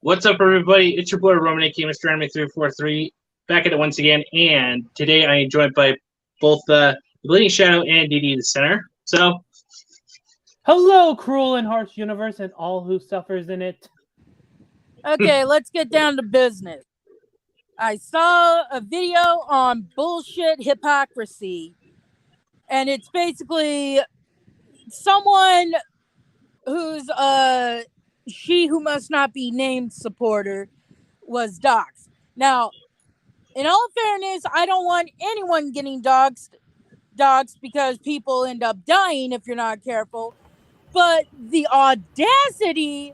What's up, everybody? It's your boy Roman, aka Mr. Anime 343, back at it once again. And today I am joined by both the Bleeding Shadow and DD the Center. So, hello, cruel and harsh universe, and all who suffers in it. Okay, let's get down to business. I saw a video on bullshit hypocrisy, and it's basically someone who's she who must not be named supporter was doxxed. Now, in all fairness, I don't want anyone getting doxxed because people end up dying if you're not careful. But the audacity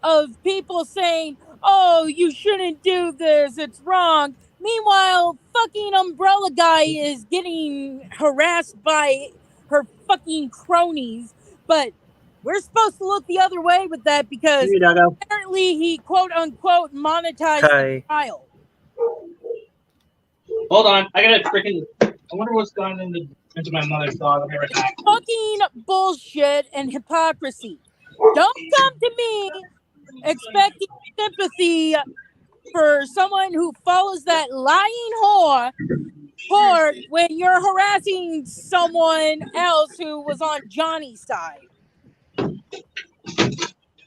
of people saying, "Oh, you shouldn't do this, it's wrong." Meanwhile, fucking umbrella guy is getting harassed by her fucking cronies. But we're supposed to look the other way with that because apparently he quote unquote monetized the trial. Hold on, I gotta freaking. I wonder what's gone into my mother's dog. It's fucking bullshit and hypocrisy. Don't come to me expecting sympathy for someone who follows that lying whore when you're harassing someone else who was on Johnny's side.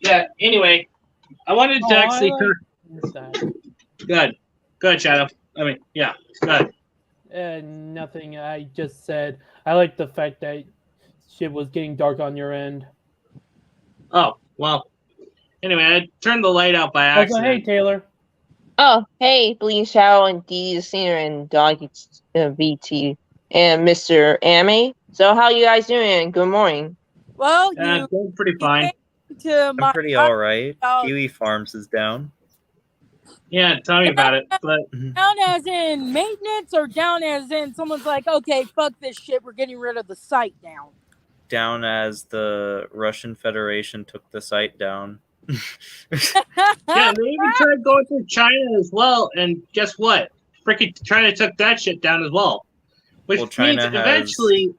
Yeah, anyway, I wanted to actually... Good, Shadow. I mean, yeah, good. Nothing. I just said I like the fact that shit was getting dark on your end. Oh, well. Anyway, I turned the light out by accident. Also, hey, Taylor. Oh, hey, Bleeding Shadow and Dee the Singer and Doggy VT and Mr. Ame. So how you guys doing? Good morning. Well, doing pretty fine. I'm pretty alright. Kiwi Farms is down. Yeah, tell me about it. But down as in maintenance or down as in someone's like, okay, fuck this shit, we're getting rid of the site down? Down as the Russian Federation took the site down. Yeah, they even tried going through China as well, and guess what? Freaking China took that shit down as well. Which well, China means eventually...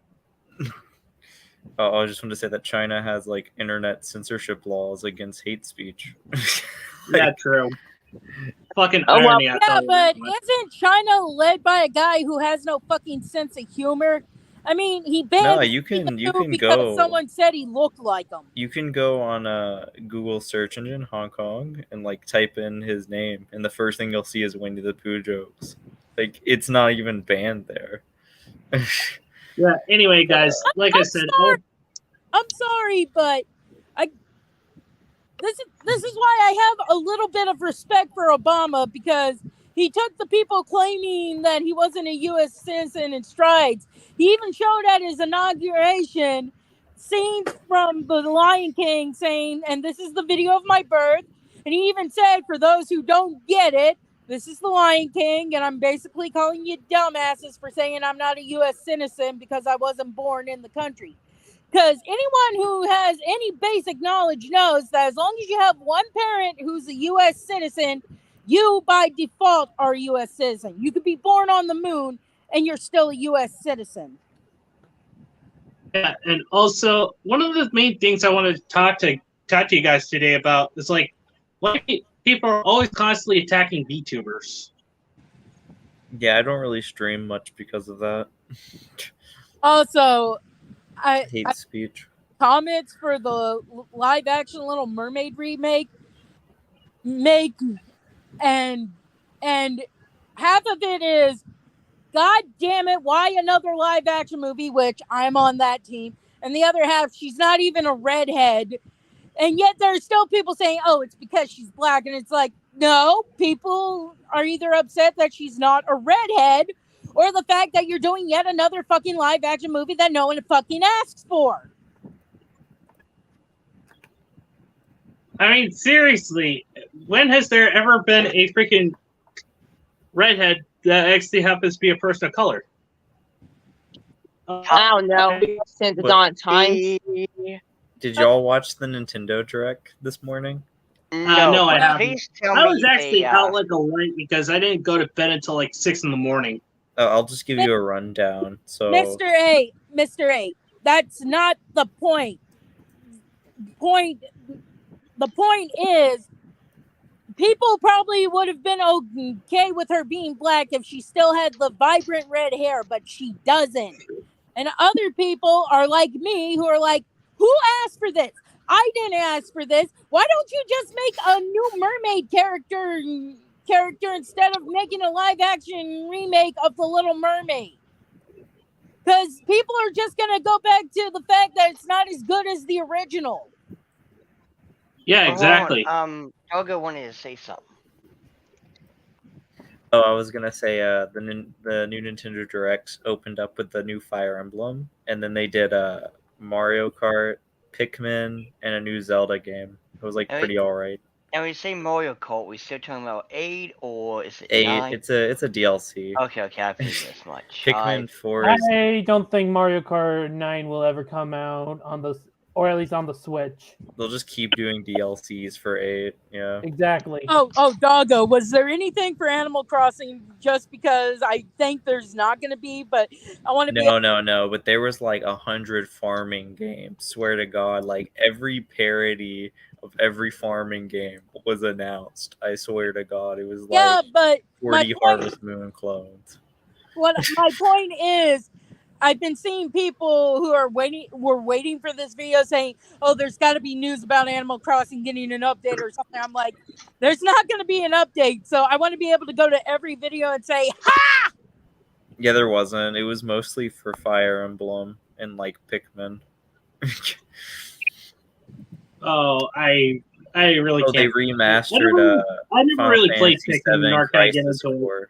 I just want to say that China has, like, internet censorship laws against hate speech. Yeah, true. Fucking irony. Yeah, but isn't China led by a guy who has no fucking sense of humor? I mean, he banned you can because go. Someone said he looked like him. You can go on a Google search engine, Hong Kong, and like type in his name, and the first thing you'll see is Winnie the Pooh jokes. Like, it's not even banned there. Yeah. Anyway, guys, like I said, I'm sorry, but this is why I have a little bit of respect for Obama, because he took the people claiming that he wasn't a U.S. citizen in strides. He even showed at his inauguration scenes from The Lion King saying, and this is the video of my birth. And he even said, for those who don't get it, this is The Lion King, and I'm basically calling you dumbasses for saying I'm not a U.S. citizen because I wasn't born in the country. Because anyone who has any basic knowledge knows that as long as you have one parent who's a U.S. citizen, you, by default, are a U.S. citizen. You could be born on the moon, and you're still a U.S. citizen. Yeah, and also, one of the main things I want to talk to you guys today about is, like, why people are always constantly attacking VTubers. Yeah, I don't really stream much because of that. Also, hate speech. Comments for the live-action Little Mermaid remake and half of it is, God damn it, why another live-action movie, which I'm on that team, and the other half, she's not even a redhead, and yet there's still people saying, oh, it's because she's black, and it's like, no, people are either upset that she's not a redhead, or the fact that you're doing yet another fucking live-action movie that no one fucking asks for. I mean, seriously, when has there ever been a freaking redhead that actually happens to be a person of color? I don't know. Since it's on time. Did y'all watch the Nintendo Direct this morning? No, I haven't. I was actually out like a light because I didn't go to bed until like 6 in the morning. I'll just give you a rundown. So, Mr. A, that's not the point. The point is, people probably would have been okay with her being black if she still had the vibrant red hair, but she doesn't. And other people are like me who are like, who asked for this? I didn't ask for this. Why don't you just make a new mermaid character instead of making a live action remake of The Little Mermaid? Because people are just going to go back to the fact that it's not as good as the original. Yeah, exactly. Doggo wanted to say something. Oh, I was gonna say the new Nintendo Directs opened up with the new Fire Emblem, and then they did Mario Kart, Pikmin, and a new Zelda game. It was like pretty alright. And when you say Mario Kart, we still talking about 8 or is it 8? 9? It's a DLC. Okay, I figured as much. Pikmin 4 is... I don't think Mario Kart 9 will ever come out on the, or at least on the Switch. They'll just keep doing DLCs for 8. Yeah. Exactly. Oh, Doggo, was there anything for Animal Crossing? Just because I think there's not going to be, but I want to be. No. But there was like 100 farming games. Swear to God, like every parody of every farming game was announced. I swear to God, it was like but 40 Harvest Moon clones. What my point is, I've been seeing people who are waiting for this video saying, "Oh, there's got to be news about Animal Crossing getting an update or something." I'm like, "There's not going to be an update." So I want to be able to go to every video and say, "Ha!" Yeah, there wasn't. It was mostly for Fire Emblem and like Pikmin. Oh, I really can't. They remastered. I never really played Pikmin, nor can I get Crisis into it. Core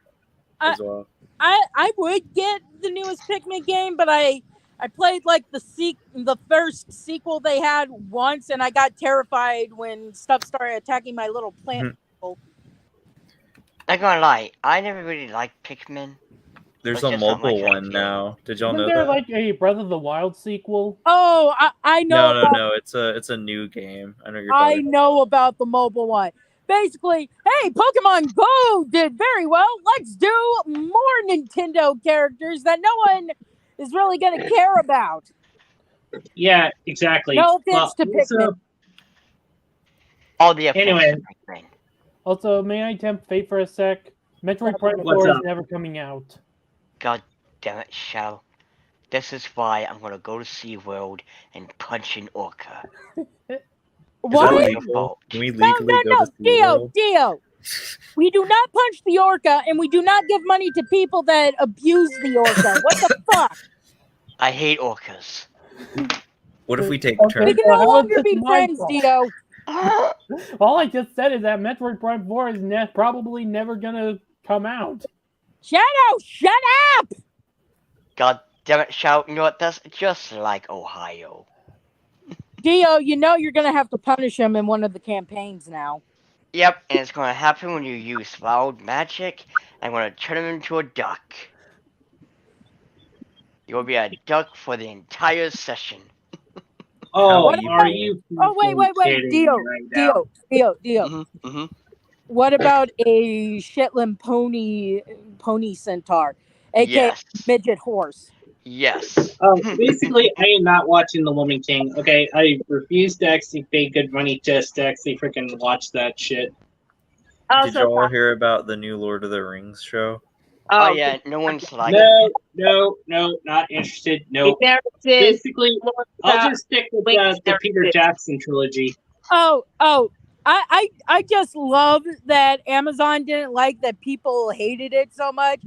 as well. I would get the newest Pikmin game, but I played like the first sequel they had once, and I got terrified when stuff started attacking my little plant. Not gonna lie, I never really liked Pikmin. There's It's a just not my mobile kind of one game. now. Did y'all Isn't know there that? like a Breath of the Wild sequel? Oh, I know. No. It's a new game. I know you're I talking know about the mobile one. Basically, hey, Pokemon Go did very well. Let's do more Nintendo characters that no one is really going to care about. Yeah, exactly. No offense to Pikmin. All the Anyway. Pikmin. Also, may I tempt fate for a sec? Metroid Prime What's 4 is up? never coming out. God damn it, Shao. This is why I'm gonna go to SeaWorld and punch an orca. What? It's your fault. Can we legally No, go to SeaWorld? Dio. We do not punch the orca, and we do not give money to people that abuse the orca. What the fuck? I hate orcas. What if we take Okay. We turns? can Well, no how longer is this be my friends, fault? Dio. All I just said is that Metroid Prime 4 is probably never gonna come out. Shadow, shut up! God damn it, Shao. You know what? That's just like Ohio. Dio, you know you're going to have to punish him in one of the campaigns now. Yep, and it's gonna happen when you use wild magic. I'm gonna turn him into a duck. You'll be a duck for the entire session. Oh, What are you? Oh, wait, kidding Dio, me right now? Dio. What about a Shetland pony centaur, aka Yes. midget horse? Yes. Basically, I am not watching The Woman King. Okay, I refuse to actually pay good money just to actually freaking watch that shit. Did y'all hear about the new Lord of the Rings show? Oh yeah, no one's like No, not interested. No. There it is. Basically, I'll just stick with the Peter Jackson trilogy. Oh, I just love that Amazon didn't like that people hated it so much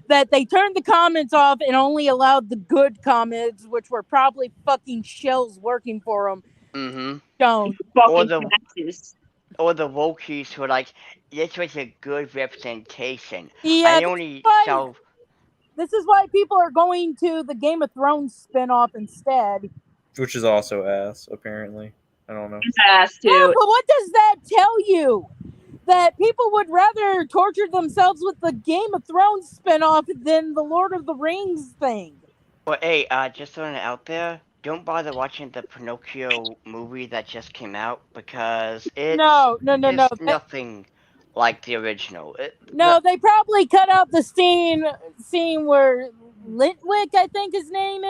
that they turned the comments off and only allowed the good comments, which were probably fucking shells working for them. Mm-hmm. Don't. Or the Wokies who are like, this was a good representation. Yeah, I only saw. This is why people are going to the Game of Thrones spinoff instead. Which is also ass, apparently. I don't know. Ass too. Yeah, but what does that tell you? That people would rather torture themselves with the Game of Thrones spinoff than the Lord of the Rings thing. Well, hey, just throwing it out there, don't bother watching the Pinocchio movie that just came out because it's No. nothing like the original. They probably cut out the scene where Litwick, I think his name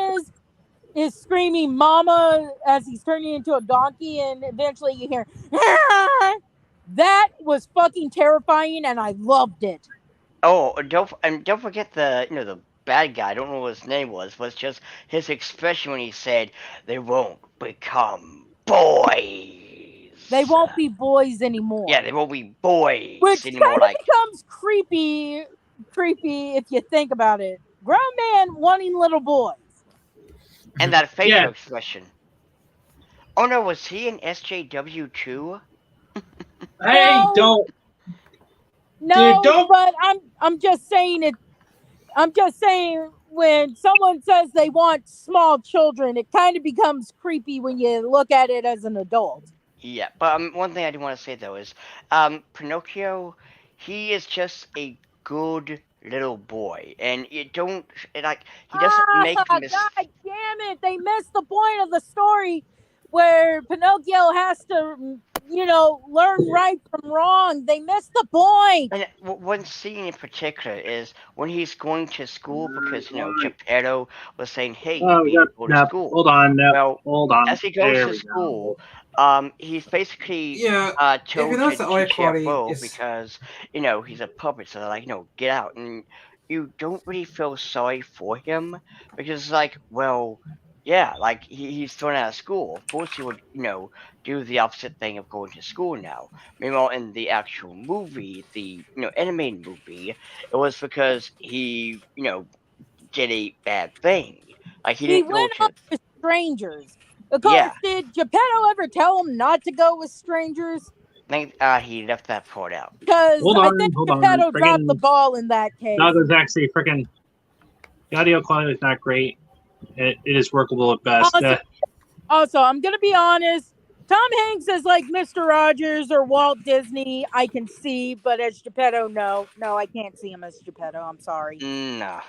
is screaming "Mama" as he's turning into a donkey, and eventually you hear. That was fucking terrifying, and I loved it. Oh, don't forget the bad guy. I don't know what his name was just his expression when he said they won't become boys. They won't be boys anymore. Yeah, they won't be boys Which anymore. kind of becomes creepy if you think about it. Grown man wanting little boys. And that facial expression. Oh no, was he in SJW too? I don't. No, Dude, don't. but I'm just saying it. I'm just saying when someone says they want small children, it kind of becomes creepy when you look at it as an adult. Yeah, but one thing I do want to say though is, Pinocchio, he is just a good little boy, and he doesn't make God damn it! They missed the point of the story where Pinocchio has to, learn right from wrong. They missed the point. And one scene in particular is when he's going to school because Geppetto was saying, "Hey, you need to go to school." Hold on, hold on. As he goes to school, he's basically told to teach Bo because he's a puppet, so they're like, get out, and you don't really feel sorry for him because it's like, well, yeah, like he's thrown out of school. Of course, he would do the opposite thing of going to school now. Meanwhile, in the actual movie, the animated movie, it was because he did a bad thing. Like he went up with strangers. Of course, did Geppetto ever tell him not to go with strangers? I think he left that part out. Because I think Geppetto dropped the ball in that case. Doggo's actually freaking. The audio quality is not great. It is workable at best. Also, I'm going to be honest. Tom Hanks is like Mr. Rogers or Walt Disney. I can see, but as Geppetto, no, I can't see him as Geppetto. I'm sorry. No.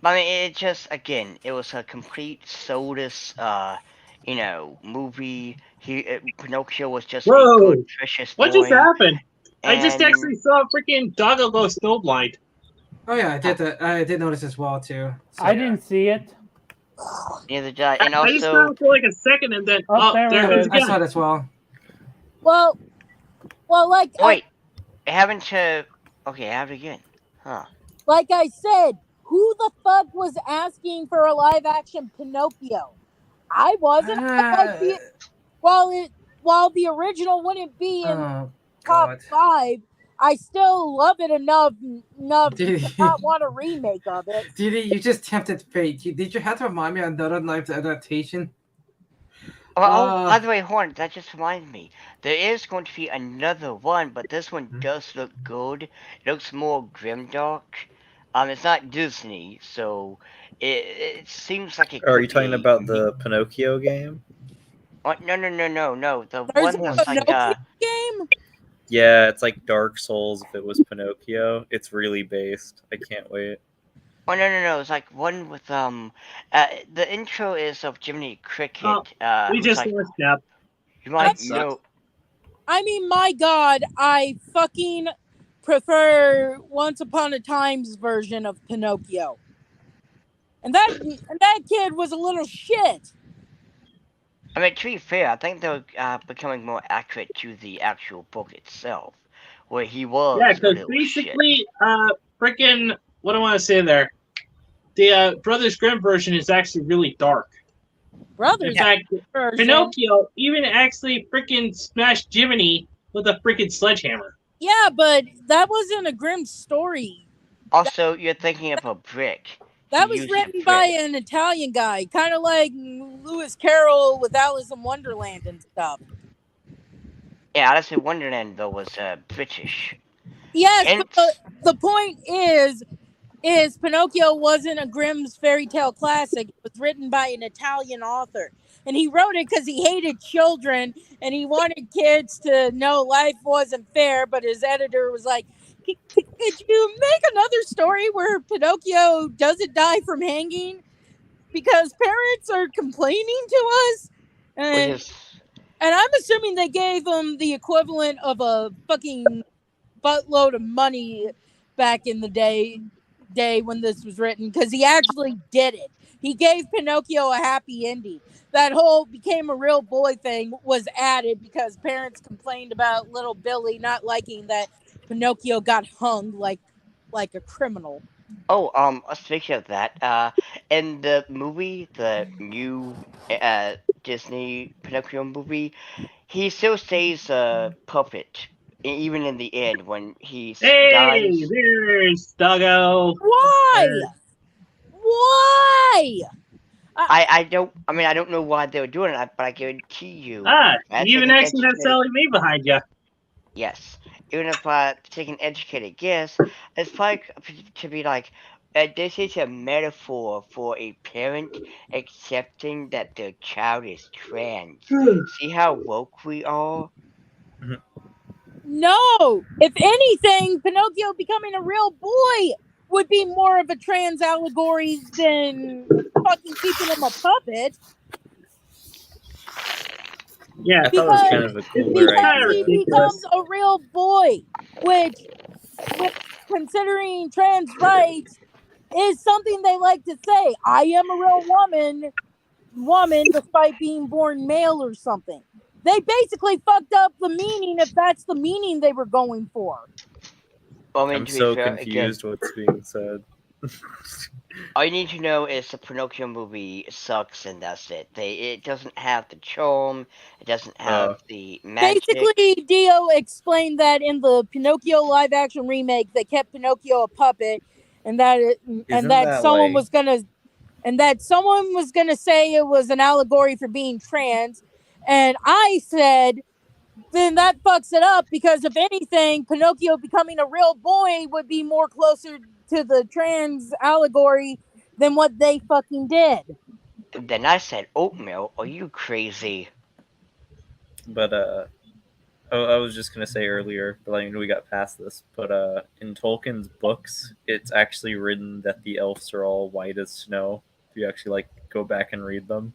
I mean, it just, again, it was a complete soulless, movie. Pinocchio was just a good, precious boy. What just happened? I just actually saw freaking Doggo go snowblind. Oh yeah, I did notice as well too. So, I didn't see it. Neither did I. And also, I just saw it for like a second, and then there it goes again. I saw it as well. Well, like wait, haven't to? Okay, I have it again. Huh? Like I said, who the fuck was asking for a live action Pinocchio? I wasn't. While the original wouldn't be in top 5, I still love it enough to not want a remake of it. Didi, you just tempted fate. Did you have to remind me of Another Knife's adaptation? By the way, Horn, that just reminded me. There is going to be another one, but this one does look good. It looks more grimdark. It's not Disney, so it seems like it could Are you talking about the Pinocchio game? What? No. The There's one that's like a game? Yeah, it's like Dark Souls if it was Pinocchio. It's really based. I can't wait. Oh no! It's like one with the intro is of Jiminy Cricket. We just lost up. You might know. I mean, my God, I fucking prefer Once Upon a Time's version of Pinocchio. And that kid was a little shit. I mean, to be fair, I think they're becoming more accurate to the actual book itself, where he was. Yeah, because basically, freaking, what do I want to say there? The Brothers Grimm version is actually really dark. Brothers. In fact, Pinocchio even actually freaking smashed Jiminy with a freaking sledgehammer. Yeah, but that wasn't a Grimm story. Also, you're thinking of a brick. That was written by an Italian guy, kind of like Lewis Carroll with Alice in Wonderland and stuff. Yeah, Alice in Wonderland, though, was British. Yes, but the point is Pinocchio wasn't a Grimm's fairy tale classic. It was written by an Italian author. And he wrote it because he hated children and he wanted kids to know life wasn't fair, but his editor was like, could you make another story where Pinocchio doesn't die from hanging? Because parents are complaining to us. And I'm assuming they gave him the equivalent of a fucking buttload of money back in the day when this was written, because he actually did it. He gave Pinocchio a happy ending. that whole became a real boy thing was added because parents complained about little Billy not liking that Pinocchio got hung like a criminal. Oh, speaking of that, in the movie, the new Disney Pinocchio movie, he still stays a puppet, even in the end when he Hey, dies. there's Doggo. Why? Why? I don't. I mean, I don't know why they were doing it, but I guarantee you. You even actually had Sally Mae behind you. Yes, even if I take an educated guess, it's probably to be like, this is a metaphor for a parent accepting that their child is trans. See how woke we are? No. If anything, Pinocchio becoming a real boy would be more of a trans allegory than fucking keeping him a puppet. Yeah, I thought it was kind of a cooler Because idea. he becomes a real boy, which considering trans rights is something they like to say. I am a real woman despite being born male or something. They basically fucked up the meaning if that's the meaning they were going for. Well, I mean, I'm to be so fair, confused what's being said. all you need to know is the Pinocchio movie sucks, and that's it. It doesn't have the charm. It doesn't have the magic. Basically, Dio explained that in the Pinocchio live-action remake, they kept Pinocchio a puppet, and that someone was gonna say it was an allegory for being trans, and I said, then that fucks it up because if anything, Pinocchio becoming a real boy would be more closer to the trans allegory than what they fucking did. Then I said, oatmeal, are you crazy? But I was just gonna say earlier, but I know we got past this. But in Tolkien's books, it's actually written that the elves are all white as snow. If you actually go back and read them,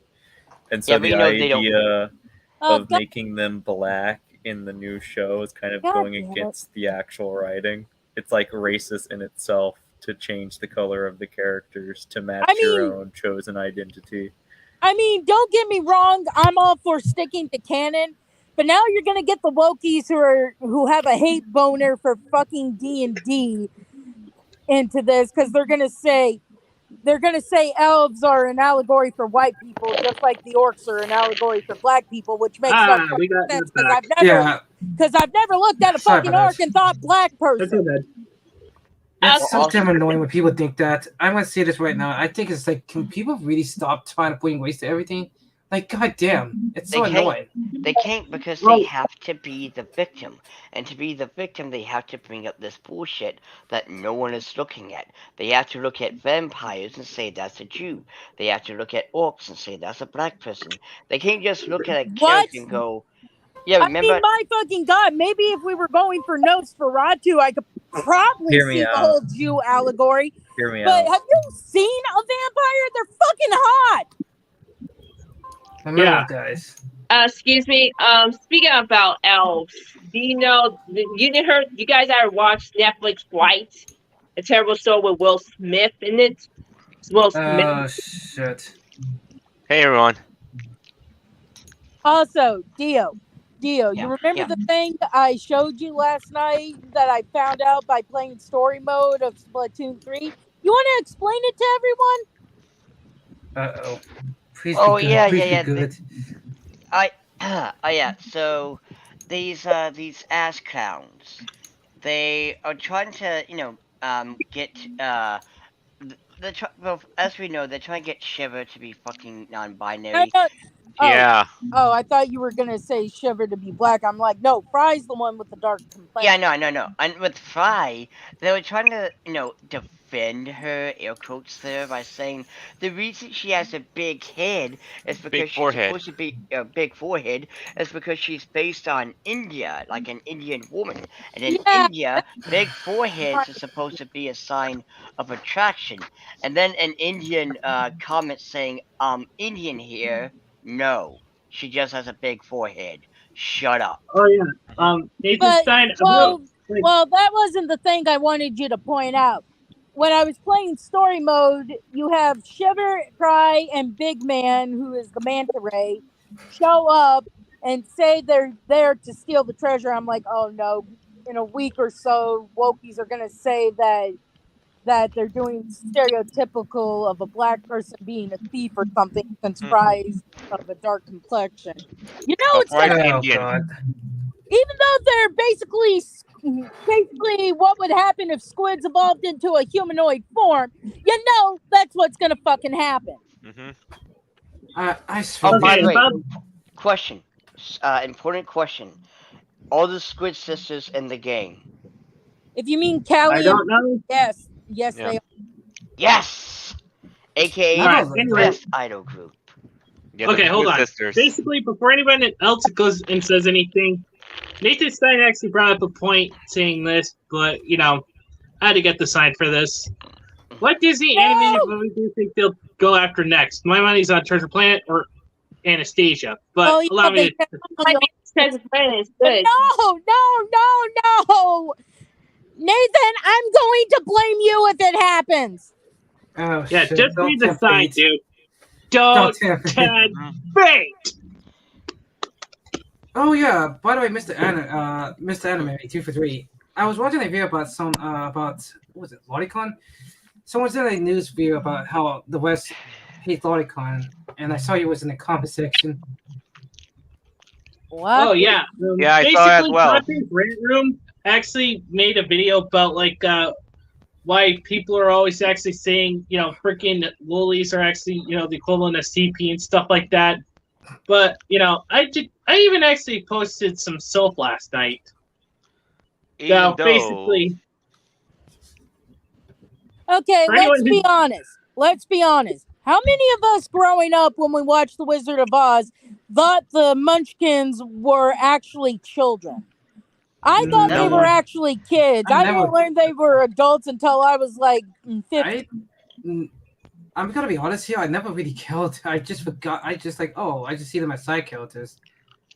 and so the idea of making them black in the new show is kind of going against the actual writing. It's racist in itself to change the color of the characters to match your own chosen identity. I mean, don't get me wrong, I'm all for sticking to canon, but now you're gonna get the wokies who have a hate boner for fucking D&D into this because they're gonna say elves are an allegory for white people, just like the orcs are an allegory for black people, which makes no sense because I've never looked at a fucking orc and thought black person. It's so damn annoying when people think that. I'm gonna say this right now. I think it's can people really stop trying to put waste to everything? Goddamn, it's so annoying. They can't because they have to be the victim. And to be the victim, they have to bring up this bullshit that no one is looking at. They have to look at vampires and say that's a Jew. They have to look at orcs and say that's a black person. They can't just look at a character and go, yeah, remember? I mean, my fucking God, maybe if we were going for Nosferatu, I could probably see the whole Jew allegory. But have you seen a vampire? They're fucking hot. Yeah, guys. Excuse me. Speaking about elves, do you know? You guys ever watched Netflix White, a terrible show with Will Smith in it? Will Smith. Oh shit. Hey everyone. Also, Dio, you remember the thing I showed you last night that I found out by playing story mode of Splatoon 3? You want to explain it to everyone? Uh-oh. Please oh be good. yeah, Please yeah, be good. yeah. So these ass clowns, they are trying to get well, as we know, they're trying to get Shiver to be fucking non-binary. Yeah. Oh, I thought you were gonna say Shiver to be black. I'm like, no, Fry's the one with the dark complexion. Yeah, no. And with Fry, they were trying to, defend her, air quotes there, by saying the reason she has a big head is because she's supposed to be a big forehead is because she's based on India, like an Indian woman. And in India, big foreheads are supposed to be a sign of attraction. And then an Indian comment saying, Indian here. No, she just has a big forehead. Shut up. Oh yeah. Nathan Stein. Well, that wasn't the thing I wanted you to point out. when I was playing story mode, you have Shiver, Cry, and Big Man, who is the Manta Ray, show up and say they're there to steal the treasure. I'm like, oh no, in a week or so, Wokies are gonna say that they're doing stereotypical of a black person being a thief or something, since Cry is of a dark complexion. You know, it's Right, gonna, Indian. even though they're basically what would happen if squids evolved into a humanoid form, you know that's what's gonna fucking happen. I swear. Oh, by the way, about- question. Important question. All the Squid Sisters in the game. If you mean Callie, I don't know. yes, Yeah. they are. Yes! AKA Alright, the anyway. best idol group. Yeah, the Okay, hold Squid on. Sisters. Basically, before anyone else goes and says anything, Nathan Stein actually brought up a point saying this, but you know, I had to get the sign for this. What Disney animated movie do you think they'll go after next? My money's on Treasure Planet or Anastasia, but allow me to. Treasure Planet is But good. no, Nathan, I'm going to blame you if it happens. Oh, Yeah, shit. just Don't read the tempt sign, fate. dude. Don't tempt fate. tempt fate. Oh yeah. By the way, Mr. Anime 2 for 3. I was watching a video about about what was it, Lolicon? Someone's doing a news video about how the West hates Lolicon, and I saw you was in the comment section. What? Oh yeah. Yeah, I saw it as Basically, well. Content Rant Room actually made a video about like why people are always actually saying, you know, freaking lollies are actually, you know, the equivalent of CP and stuff like that. But you know, I even actually posted some soap last night. Even So though basically, Okay, For let's anyone be who- honest. Let's be honest. How many of us growing up when we watched The Wizard of Oz thought the Munchkins were actually children? I thought they No. were actually kids. I I never- didn't learn they were adults until I was like 50. I'm gonna be honest here. I never really killed. I just forgot. I just like, oh, I just see them as side characters,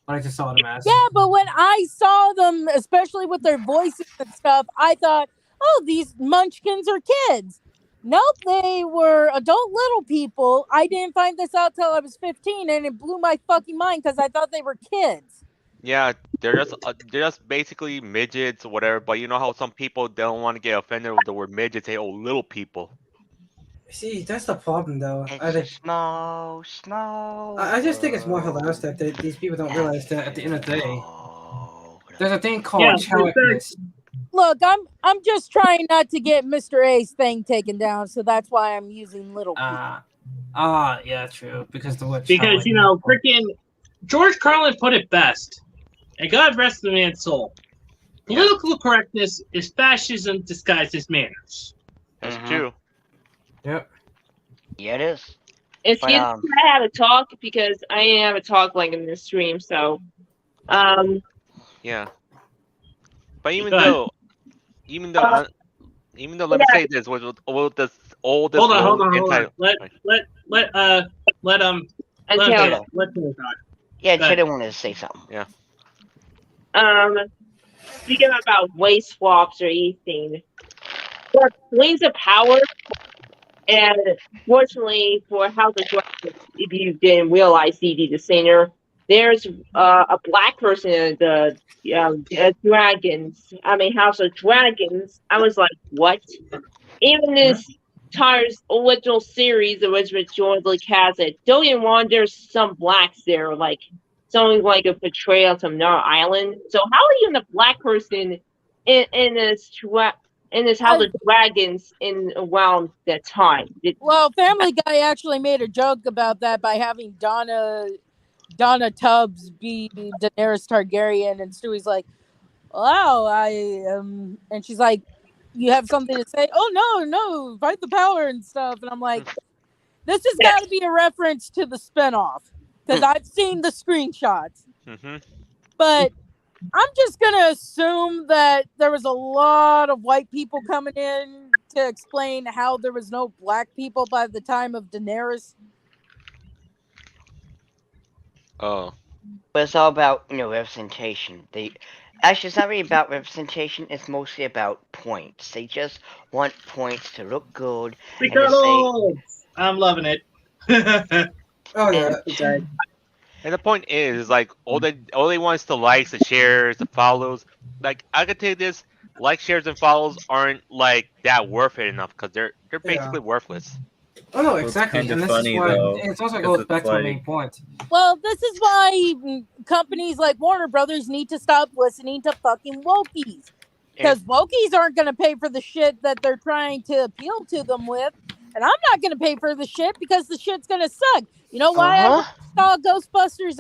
but I just saw them as. Yeah, but when I saw them, especially with their voices and stuff, I thought, oh, these Munchkins are kids. Nope, they were adult little people. I didn't find this out till I was 15, and it blew my fucking mind because I thought they were kids. yeah, they're just basically midgets or whatever. But you know how some people don't want to get offended with the word midgets, say, "Oh, little people." See, that's the problem, though. It's I a think small. I just think it's more hilarious that these people don't realize that at the end of the day, there's a thing called Yeah, childness. Look, I'm just trying not to get Mr. A's thing taken down, so that's why I'm using little people. Yeah, true. Because the word because you know, freaking George Carlin put it best, and God rest the man's soul. Political correctness is fascism disguised as manners. That's true. Yep. Yeah, it is. Excuse But, me, I have a talk because I didn't have a talk like in this stream. So, Yeah. But even Go ahead. though, let me say this, with this oldest. Hold on. anti- Let Taylor. let Taylor talk. Yeah, Go ahead. Cheddar wanted to say something. Yeah. Speaking about waist swaps or anything, for Wings of Power, and fortunately for House of Dragons, if you didn't realize, CD the singer, there's a black person in the Dragons. I mean, House of Dragons. I was like, what? Even this entire original series, the original jointly cast it. Don't get me wrong, there's some blacks there, like something like a portrayal of some Nar Island. So how are you a black person in this House of Dragons in around that time? Well, Family Guy actually made a joke about that by having Donna Tubbs be Daenerys Targaryen, and Stewie's like, "Wow, and she's like, "You have something to say?" "Oh no, fight the power and stuff." And I'm like, "This has got to be a reference to the spinoff because I've seen the screenshots." But I'm just gonna assume that there was a lot of white people coming in to explain how there was no black people by the time of Daenerys. Oh. but it's all about representation. Actually, it's not really about representation. It's mostly about points. They just want points to look good and to say. I'm loving it. Oh yeah. Okay. And the point is, like, all they want is the likes, the shares, the follows. Like, I could tell you this: likes, shares, and follows aren't like that worth it enough because they're basically worthless. Oh no, Well, exactly, it's and kinda this funny, is why though, it also 'cause goes it's back to my main like- point. Well, this is why companies like Warner Brothers need to stop listening to fucking wokies. Because wokies aren't going to pay for the shit that they're trying to appeal to them with. And I'm not going to pay for the shit because the shit's going to suck. You know why I saw Ghostbusters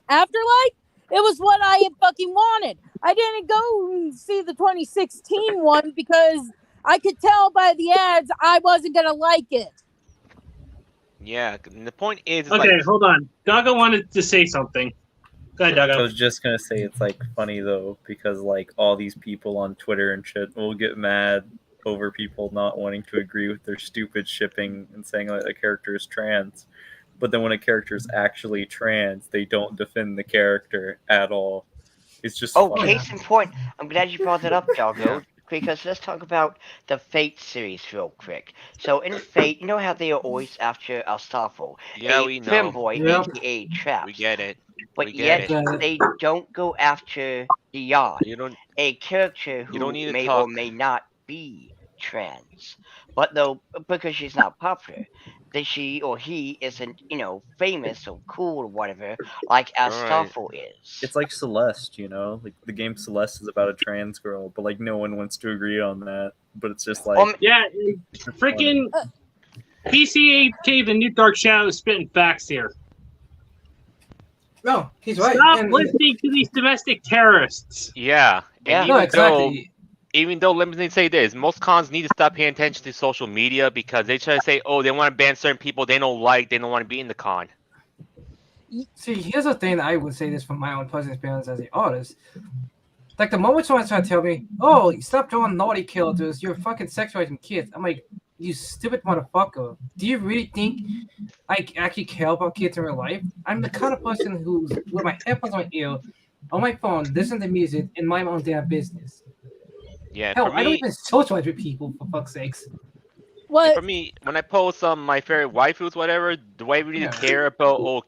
Afterlife? It was what I had fucking wanted. I didn't go see the 2016 one because I could tell by the ads I wasn't going to like it. Yeah, and the point is, it's Okay, like, hold on. Doggo wanted to say something. Go ahead, Doggo. I was just gonna say it's like funny though because like all these people on Twitter and shit will get mad over people not wanting to agree with their stupid shipping and saying like a character is trans, but then when a character is actually trans, they don't defend the character at all. It's just funny. Case in point, I'm glad you brought that up, Doggo. Because let's talk about the Fate series real quick. So in Fate, you know how they are always after Astolfo, yeah, a we know. femboy, Yep. aka Traps. We get it. But We get yet it. they don't go after Dion, a character who don't need to may talk. or may not be trans. But though, because she's not popular, that she or he isn't, famous or cool or whatever, like Astolfo is. It's like Celeste, like the game Celeste is about a trans girl, but like no one wants to agree on that. But it's just like yeah, freaking PCAK, the new Dark Shadow, is spitting facts here. No, he's right. Stop listening to these domestic terrorists. Yeah, and No, exactly. even though let me say this, most cons need to stop paying attention to social media because they try to say, oh, they want to ban certain people they don't like, they don't want to be in the con. See, here's the thing that I would say this from my own personal experience as an artist. Like the moment someone's trying to tell me, "Oh, stop drawing naughty characters, you're fucking sexualizing kids," I'm like, "You stupid motherfucker! Do you really think I actually care about kids in real life? I'm the kind of person who's with my headphones on my ear, on my phone, listen to music, and mind my own damn business. Yeah, Hell, for me, I don't even socialize with people for fuck's sakes." What? For me, when I post my favorite waifus, whatever, do I really care about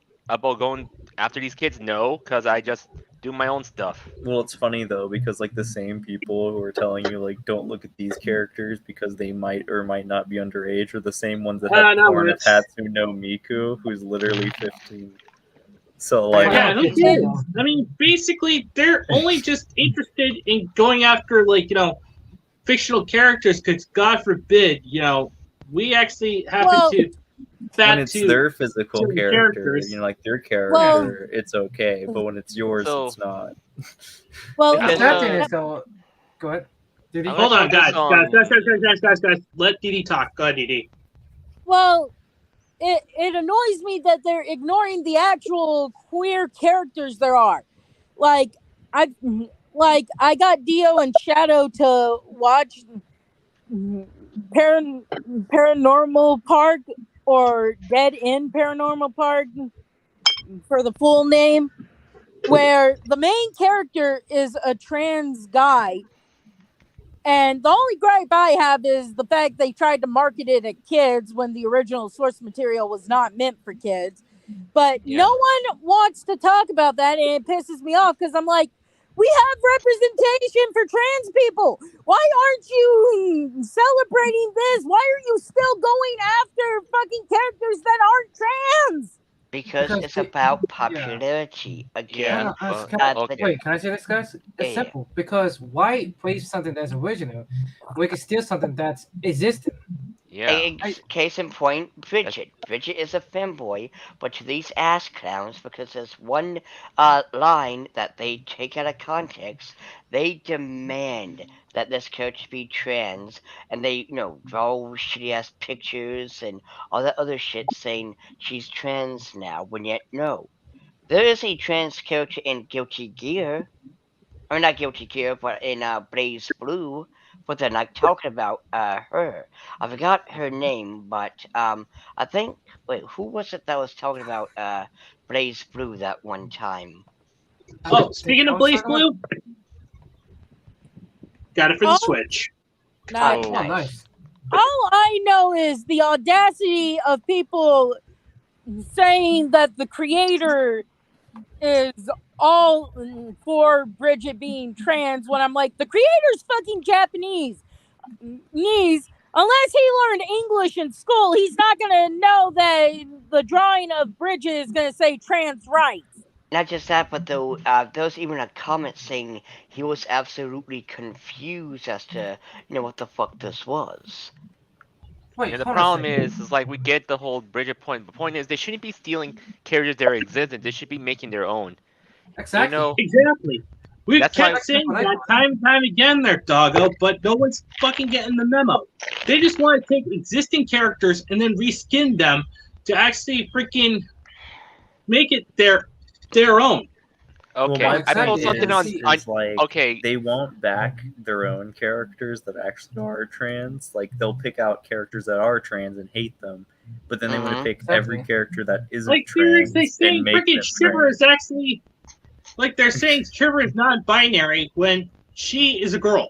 going after these kids? No, because I just do my own stuff. Well, it's funny though because like the same people who are telling you like don't look at these characters because they might or might not be underage are the same ones that have porn of Tatsuno Miku, who's literally 15. So like, yeah, who cares? I mean, basically, they're only just interested in going after like fictional characters because God forbid, we actually happen to. When it's their physical character, like their character, it's okay. But when it's yours, it's not. Well, go ahead. Didi? Hold on, guys. Let Didi talk. Go ahead, Didi. Well, it annoys me that they're ignoring the actual queer characters there are. Like I got Dio and Shadow to watch Paranormal Park or Dead End Paranormal Park for the full name, where the main character is a trans guy. And the only gripe I have is the fact they tried to market it at kids when the original source material was not meant for kids. But no one wants to talk about that, and it pisses me off because I'm like, we have representation for trans people. Why aren't you celebrating this? Why are you still going after fucking characters that aren't trans? Because it's about popularity again. Wait, can I say this, guys? It's simple. Because why praise something that's original? We can steal something that's existing. Yeah. Case in point, Bridget. Bridget is a femboy, but to these ass clowns, because there's one line that they take out of context, they demand that this character be trans, and they, draw shitty ass pictures and all that other shit saying she's trans now, when yet no. There is a trans character in Guilty Gear, or not Guilty Gear, but in Blaze Blue, but they're not talking about her. I forgot her name, but I think, wait, who was it that was talking about Blaze Blue that one time? Oh, speaking of Blaze Blue, got it for the Switch. Nice. Oh, nice. All I know is the audacity of people saying that the creator is all for Bridget being trans when I'm like, the creator's fucking Japanese. Unless he learned English in school, he's not going to know that the drawing of Bridget is going to say trans rights. Not just that, but there was even a comment saying he was absolutely confused as to, what the fuck this was. And the problem is like we get the whole Bridget point. The point is they shouldn't be stealing characters that are existent. They should be making their own. Exactly. Exactly. We've That's kept why- saying that time and time again there, Doggo, but no one's fucking getting the memo. They just want to take existing characters and then reskin them to actually freaking make it their own. Okay, Well, my I point post something on. is like, Okay, they won't back their own characters that actually are trans. Like, they'll pick out characters that are trans and hate them, but then they want to pick every character that isn't Like, trans seriously, saying and make freaking them Shiver trans. is actually like they're saying Shiver is non-binary when she is a girl.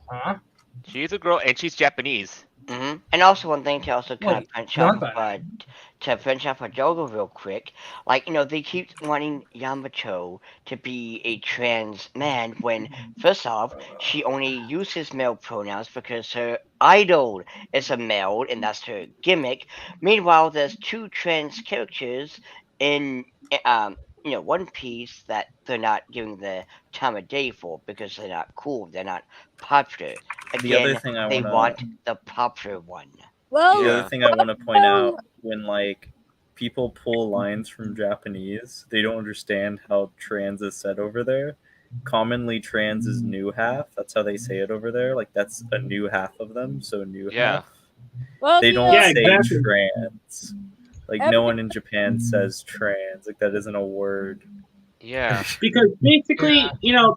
she's a girl and she's Japanese. Mm-hmm. And also one thing to also kind of punch not up for Doggo real quick, like, they keep wanting Yamato to be a trans man when, first off, she only uses male pronouns because her idol is a male and that's her gimmick. Meanwhile, there's two trans characters in One Piece that they're not giving the time of day for because they're not cool, they're not popular. The other Again, thing I they wanna- want the popular one. Well, The other thing I want to point out, when like people pull lines from Japanese, they don't understand how trans is said over there. Commonly, trans is new half. That's how they say it over there. Like, that's a new half of them, so new half. well, They don't Yeah, say exactly. trans. Like, no one in Japan says trans. Like, that isn't a word. Yeah. Because basically,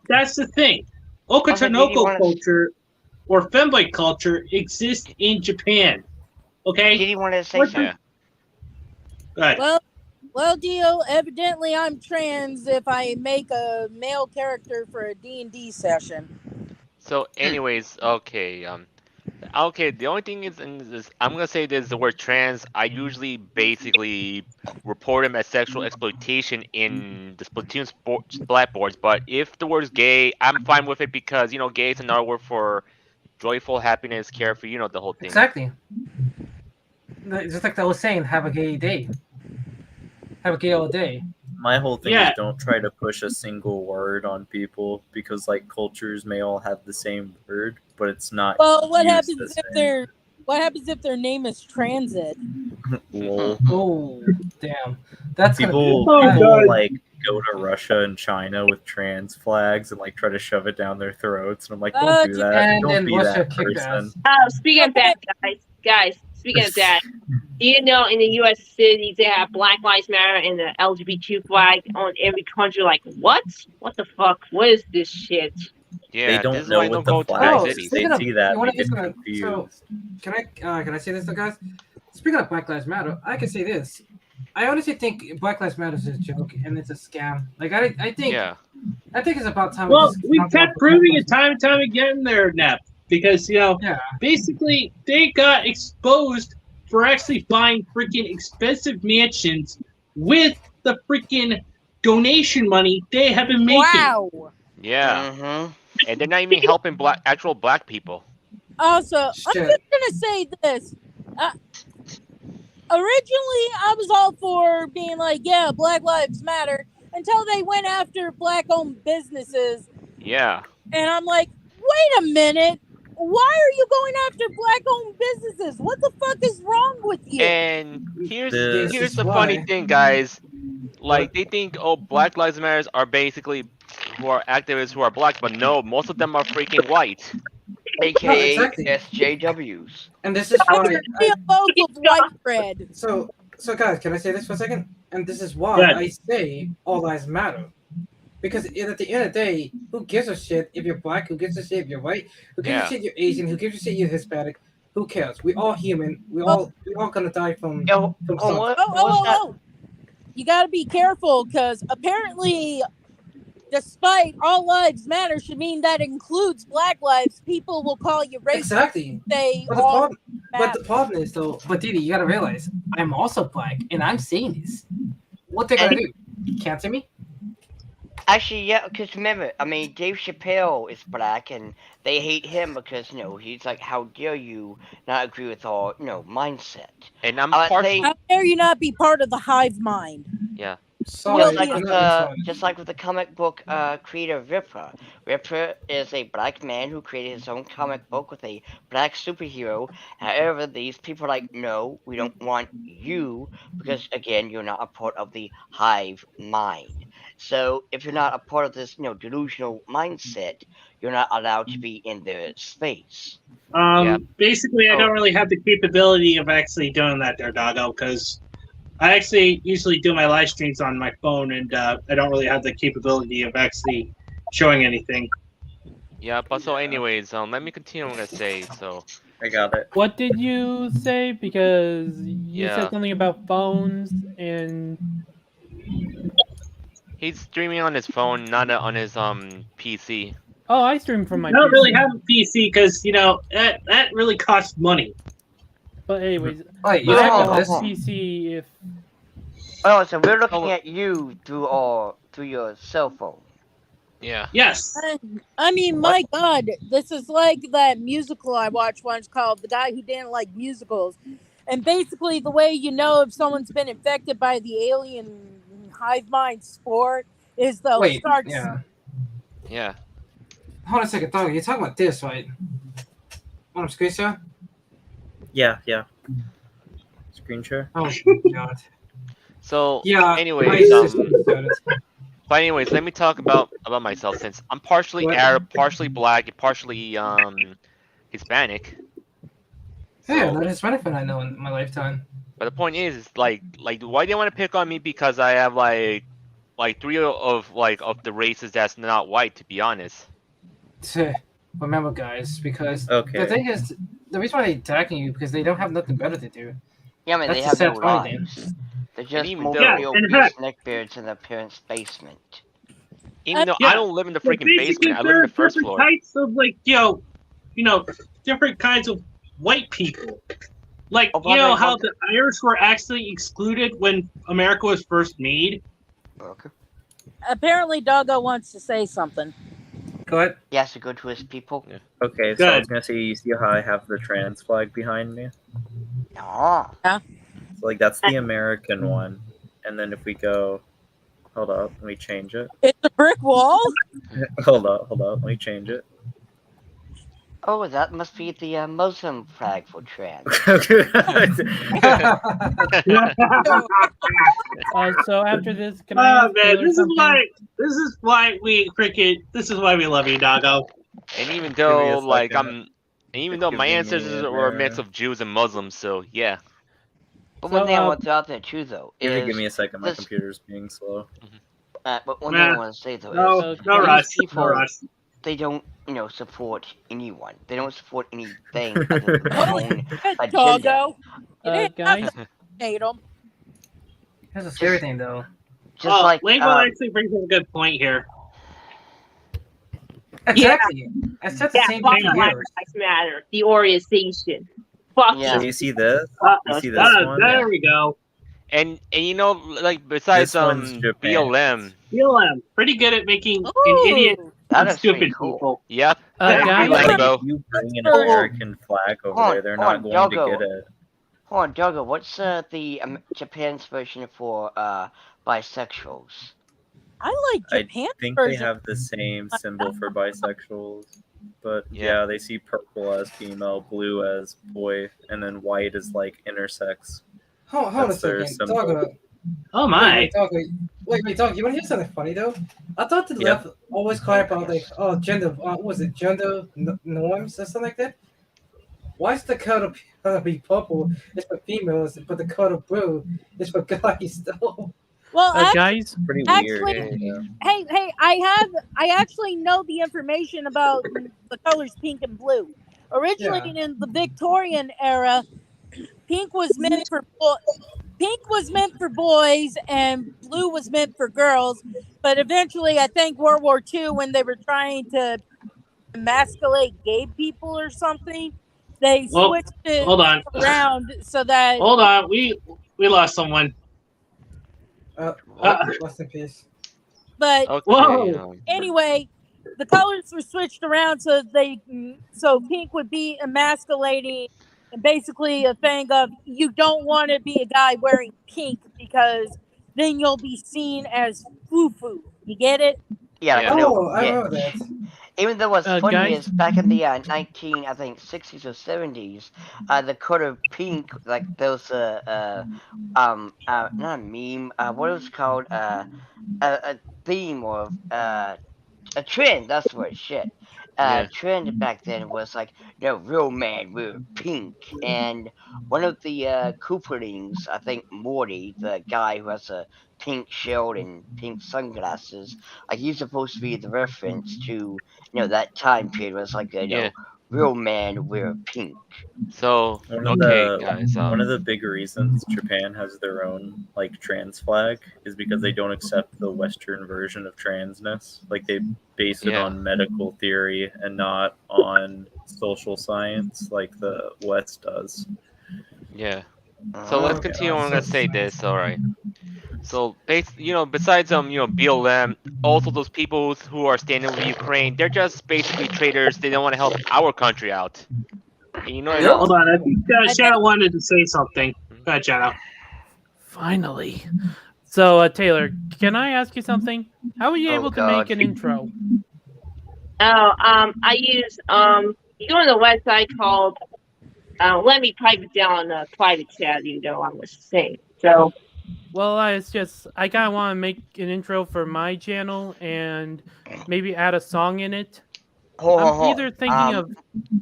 that's the thing. Okatanoko culture or femboy culture exists in Japan. Okay? Did you want to say What something? Good. Well, Dio, evidently I'm trans if I make a male character for a D&D session. So, anyways, okay. The only thing is, I'm gonna say this: the word trans. I usually basically report them as sexual exploitation in the Splatoon splat boards. But if the word is gay, I'm fine with it because gay is another word for joyful, happiness, carefree. The whole thing. Exactly. Just like I was saying, have a gay day. Have a gay all day. My whole thing Yeah. is don't try to push a single word on people because like cultures may all have the same word, but it's not. Well, what used happens the if same. their name is Transit? Lol. Oh, damn. That's People gonna be God. like go to Russia and China with trans flags and like try to shove it down their throats, and I'm like, don't do that. And Don't then be Russia that kicked person. ass. Speaking of that, guys, speaking of that, do you know in the U.S. cities they have Black Lives Matter and the LGBT flag on every country? Like, what? What the fuck? What is this shit? Yeah, They this don't is know why I what don't the go to flag big Oh, is. cities. They speaking of- see that you wanna they get just gonna- confused. Can I say this though, guys? Speaking of Black Lives Matter, I can say this. I honestly think Black Lives Matter is a joke and it's a scam. Like I think Yeah. I think it's about time. Well, just we knock kept out the proving Black it time and time again there, Nep, because, Yeah. basically they got exposed for actually buying freaking expensive mansions with the freaking donation money they have been making. Wow. Yeah. Mm-hmm. And they're not even helping actual black people. Also, I'm Shit. just gonna say this. Originally, I was all for being like, yeah, Black Lives Matter, until they went after black-owned businesses, Yeah. and I'm like, wait a minute, why are you going after black-owned businesses? What the fuck is wrong with you? And here's This here's is the funny why- thing, guys. Like they think, Black Lives Matter are basically who are activists who are black, but no, most of them are freaking white. AKA exactly. SJWs. And this is I'm why. gonna be a vocal of white bread. So guys, can I say this for a second? And this is why Yeah. I say all lives matter. Because at the end of the day, who gives a shit if you're black? Who gives a shit if you're white? Who gives Yeah. a shit you're Asian? Who gives a shit you're Hispanic? Who cares? We all human. We all gonna die from Yo, from oh, something. what, Oh, what was that? you gotta be careful, because apparently despite all lives matter should mean that includes black lives, people will call you racist. Exactly. They But the problem is though, but Didi, you gotta realize I'm also black and I'm saying this. What they gonna do? Cancel me? Actually, yeah, because remember, I mean, Dave Chappelle is black, and they hate him because, he's like, how dare you not agree with our, mindset. And I'm partial. How dare you not be part of the hive mind? Yeah. Just like with the comic book creator Ripper. Ripper is a black man who created his own comic book with a black superhero. However, these people are like, no, we don't want you because, again, you're not a part of the hive mind. So if you're not a part of this, delusional mindset, you're not allowed to be in their space. Basically, I don't really have the capability of actually doing that there, Doggo, because I actually usually do my live streams on my phone, and I don't really have the capability of actually showing anything. Yeah, but so anyways, let me continue what I'm gonna say. So I got it. What did you say? Because you said something about phones and he's streaming on his phone, not on his PC. Oh, I stream from my I don't PC. really have a PC because that really costs money. But anyways, Wait, you have a PC if. Oh, so we're looking at you through your cell phone. Yeah. Yes. I mean, my God, this is like that musical I watched once called "The Guy Who Didn't Like Musicals," and basically the way you know if someone's been infected by the alien hive mind spore is they'll start. Yeah. Hold on a second, Doggo. You're talking about this, right? Want a screen share? Yeah. Screen share. Oh God. So yeah. Anyways, but anyways, let me talk about myself since I'm partially Arab, partially black, and partially Hispanic. Yeah, that Hispanic fan I know in my lifetime. But the point is like why do you want to pick on me because I have like three of the races that's not white, to be honest. Remember, guys, because the thing is, the reason why they're attacking you because they don't have nothing better to do. Yeah, I mean, That's they have no funny lives. They're just even more though- obese neckbeards in their parents' basement. Even though I don't live in the freaking basement, I live in the first floor. Types of different kinds of white people. Like how the Irish were actually excluded when America was first made. Okay. Apparently, Doggo wants to say something. Go ahead. He has to go to his people. Yeah. Okay, so I was gonna say, you see how I have the trans flag behind me? Ah. Yeah. So, that's the American one, and then if we go, hold up, let me change it. It's a brick wall. hold up, let me change it. Oh, that must be the Muslim flag for trans. So after this, can I? Oh man, this is why we love you, Doggo. And even though my ancestors were a mix of Jews and Muslims, so yeah. But one thing I want to throw out there too, though, is give me a second. My computer's being slow. But one thing I want to say though is no rush. They don't, support anyone. They don't support anything other than their own agenda. Doggo. Guys. Hate them. That's a scary thing, though. Just like Lingo actually brings up a good point here. Exactly. I said the same thing. Black Lives Matter. The orientation. Fuck. So you see this? You see this one? There we go. And besides BLM. BLM, pretty good at making an idiot and stupid people. Yep. If you bring an American flag over there, they're not going to get it. Hold on, Doggo, what's the Japan's version for bisexuals? I like Japan's I think version. they have the same symbol for bisexuals, but yeah, they see purple as female, blue as boy, and then white is like intersex. Hold on a second, Doggo. Oh my! Wait, Doggo. You want to hear something funny though? I thought the left always cry about gender. What was it, gender norms or something like that? Why is the color be purple? It's for females, but the color blue is for guys. Though. Well, guys, pretty weird. Hey, I actually know the information about the colors pink and blue. Originally, in the Victorian era, pink was meant for pink was meant for boys and blue was meant for girls. But eventually, I think World War II, when they were trying to emasculate gay people or something, they switched it hold on. around so that. Hold on, we lost someone. Rest in peace. But Okay, anyway, the colors were switched around so pink would be emasculating, and basically a thing of you don't want to be a guy wearing pink because then you'll be seen as foo-foo. You get it? Yeah, I remember that. Even though what's funny guys? is back in the 60s or 70s, the color pink, like those not a meme, what was it called, a theme of a trend. That's the word. Shit. Trend back then was like, real man wear pink, and one of the Cooperlings, I think Morty, the guy who has a pink shield and pink sunglasses, like he's supposed to be the reference to that time period. Was like real man wear pink. So guys. One of the big reasons Japan has their own like trans flag is because they don't accept the Western version of transness. Like they base it on medical theory and not on social science like the West does. Yeah. So let's continue. I'm gonna say this. All right. So besides BLM, also those people who are standing with Ukraine, they're just basically traitors. They don't want to help our country out. And Hold on, I think Shadow wanted to say something. Go ahead, Shadow. Finally. So Taylor, can I ask you something? How are you able to make an intro? I use you go on the website called let me type it down in a private chat, I was saying. So well, I kind of want to make an intro for my channel and maybe add a song in it. I'm either thinking of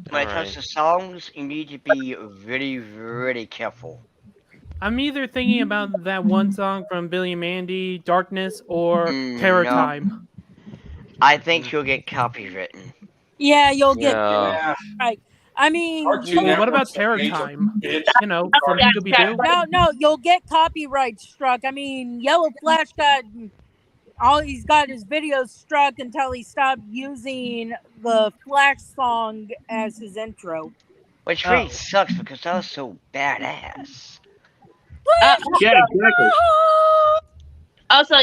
when it comes to songs, you need to be really, really careful. I'm either thinking about that one song from Billy and Mandy, Darkness, or Terror Time. I think you'll get copywritten. Yeah, you'll get right. I mean, what about Terror Time? From Scooby-Doo? No, you'll get copyright struck. I mean, Yellow Flash he's got his videos struck until he stopped using the Flash song as his intro. Which really sucks because that was so badass. Yeah, exactly. Also,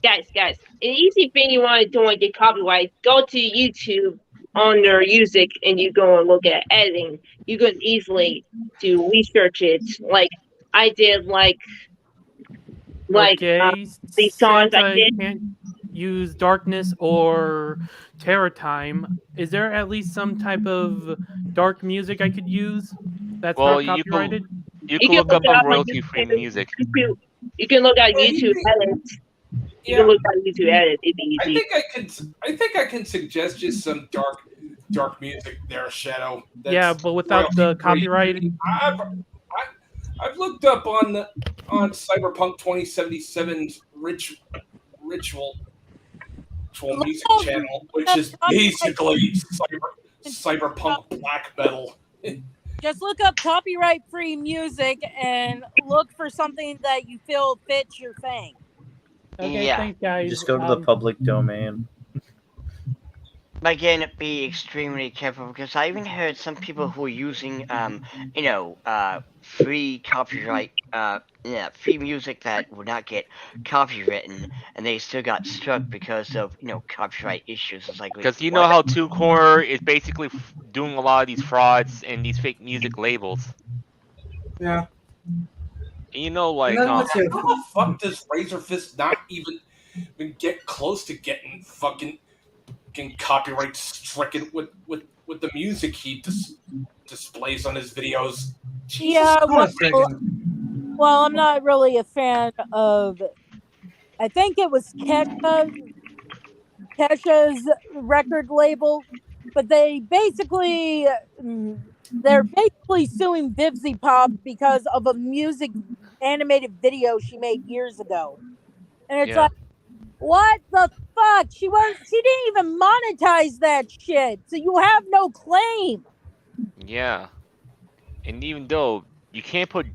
guys, an easy thing you want to do and get copyright, go to YouTube on their music and you go and look at editing. You can easily do research it. Like I did, these songs I did. Can't use Darkness or Terror Time. Is there at least some type of dark music I could use that's not copyrighted? You can look up on royalty-free music. You can look at YouTube edits. You can look at YouTube edit. It'd be easy. I think I can suggest just some dark music there, Shadow. Yeah, but without the copyright. I've looked up on Cyberpunk 2077's ritual music channel, which is basically cyberpunk black metal. Just look up copyright-free music and look for something that you feel fits your thing. Okay, thanks, guys. Just go to the public domain. Again, be extremely careful because I even heard some people who are using, free copyright, free music that would not get copywritten, and they still got struck because of, copyright issues. It's like because you know how TuneCore is basically doing a lot of these frauds and these fake music labels. Yeah. And how the fuck does Razor Fist not even get close to getting fucking copyright stricken with the music he displays on his videos? Yeah, well, I'm not really a fan of. I think it was Kesha's record label, but they're basically suing Vivzy Pop because of a music animated video she made years ago, and it's like, what the fuck? She didn't even monetize that shit, so you have no claim. Yeah, and even though you can't put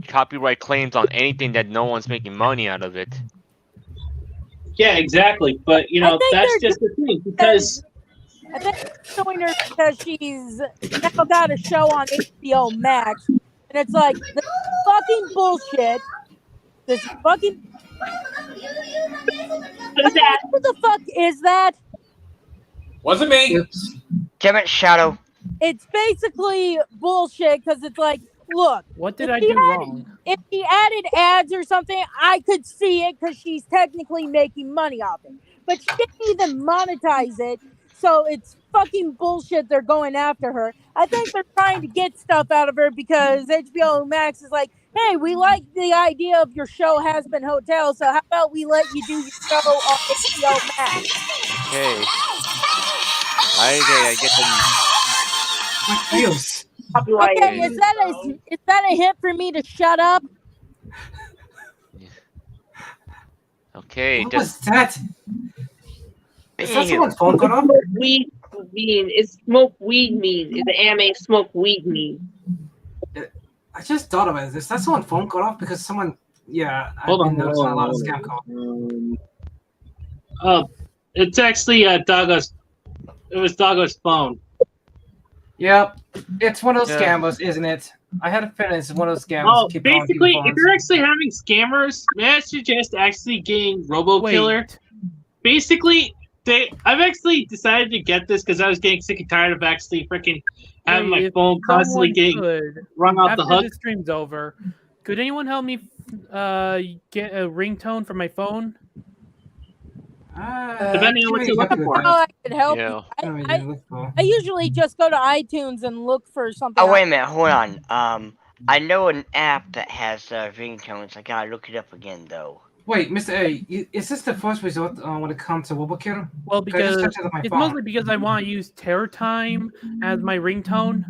copyright claims on anything that no one's making money out of it. Yeah, exactly. But you know, that's just the thing because I think they're showing her because she's now got a show on HBO Max, and it's like this fucking bullshit. This fucking. Who the fuck is that? Wasn't me. Damn it, Shadow. It's basically bullshit because it's like, look. What did I do wrong? If she added ads or something, I could see it because she's technically making money off it. But she didn't even monetize it, so it's fucking bullshit. They're going after her. I think they're trying to get stuff out of her because HBO Max is like, hey, we like the idea of your show Has Been Hotel, so how about we let you do your show on HBO Max? Okay. I get them. Okay, is that a hint for me to shut up? Okay. What was that? Is that someone's phone cut off? Weed mean. It's smoke weed mean. Is the anime smoke weed mean? I just thought about it. Is that someone's phone cut off? Because someone, Hold on, I've been noticing a lot of scam calls. It's actually Doggo's. It was Doggo's phone. Yep, it's one of those scammers, isn't it? I had a feeling it's one of those scammers. Oh, Keep calling basically, people if you're actually having scammers, may I suggest actually getting Robo Killer? Basically, I've actually decided to get this because I was getting sick and tired of actually freaking having my phone constantly getting rung off the hook. After the stream's over, could anyone help me get a ringtone for my phone? Depending on what you're looking for. Oh, I can help you. I usually just go to iTunes and look for something. Oh, wait a minute. Hold on. I know an app that has ringtones. I gotta look it up again, though. Wait, Mr. A, is this the first resort when it comes to Wobble Kill? Well, because it's mostly because I want to use Terror Time as my ringtone.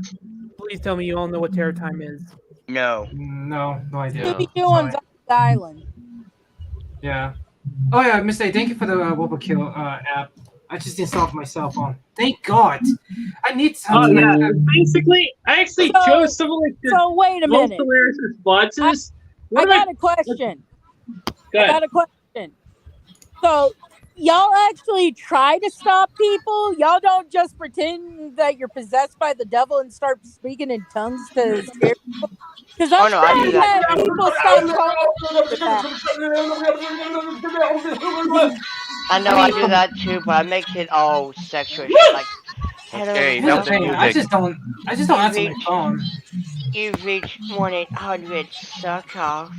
Please tell me you all know what Terror Time is. No. No idea. Scooby-Doo's on the island. Yeah. Oh yeah, Mr. A, thank you for the Wobble Kill app. I just installed it for my cell phone. Thank God. I need something. Oh yeah. Basically, I actually chose some of like the So wait a most minute. hilarious responses. I got a question. I got a question. So, y'all actually try to stop people? Y'all don't just pretend that you're possessed by the devil and start speaking in tongues to scare people? Because I'm I do that. people I know I do that too, but I make it all sexual. Like, hello, Okay, hello. I just don't answer my phone. You've reached 1-800 suck off.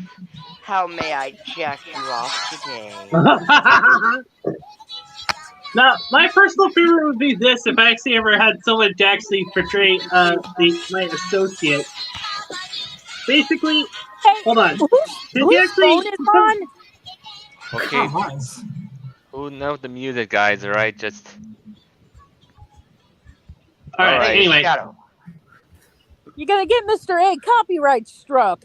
How may I jack you off today? Now, my personal favorite would be this if I actually ever had someone to actually portray my associate. Basically, hold on. Whose phone is on? Okay. Who knows the music, guys? All right, just. All right. Anyway, You're gonna get Mr. A copyright struck.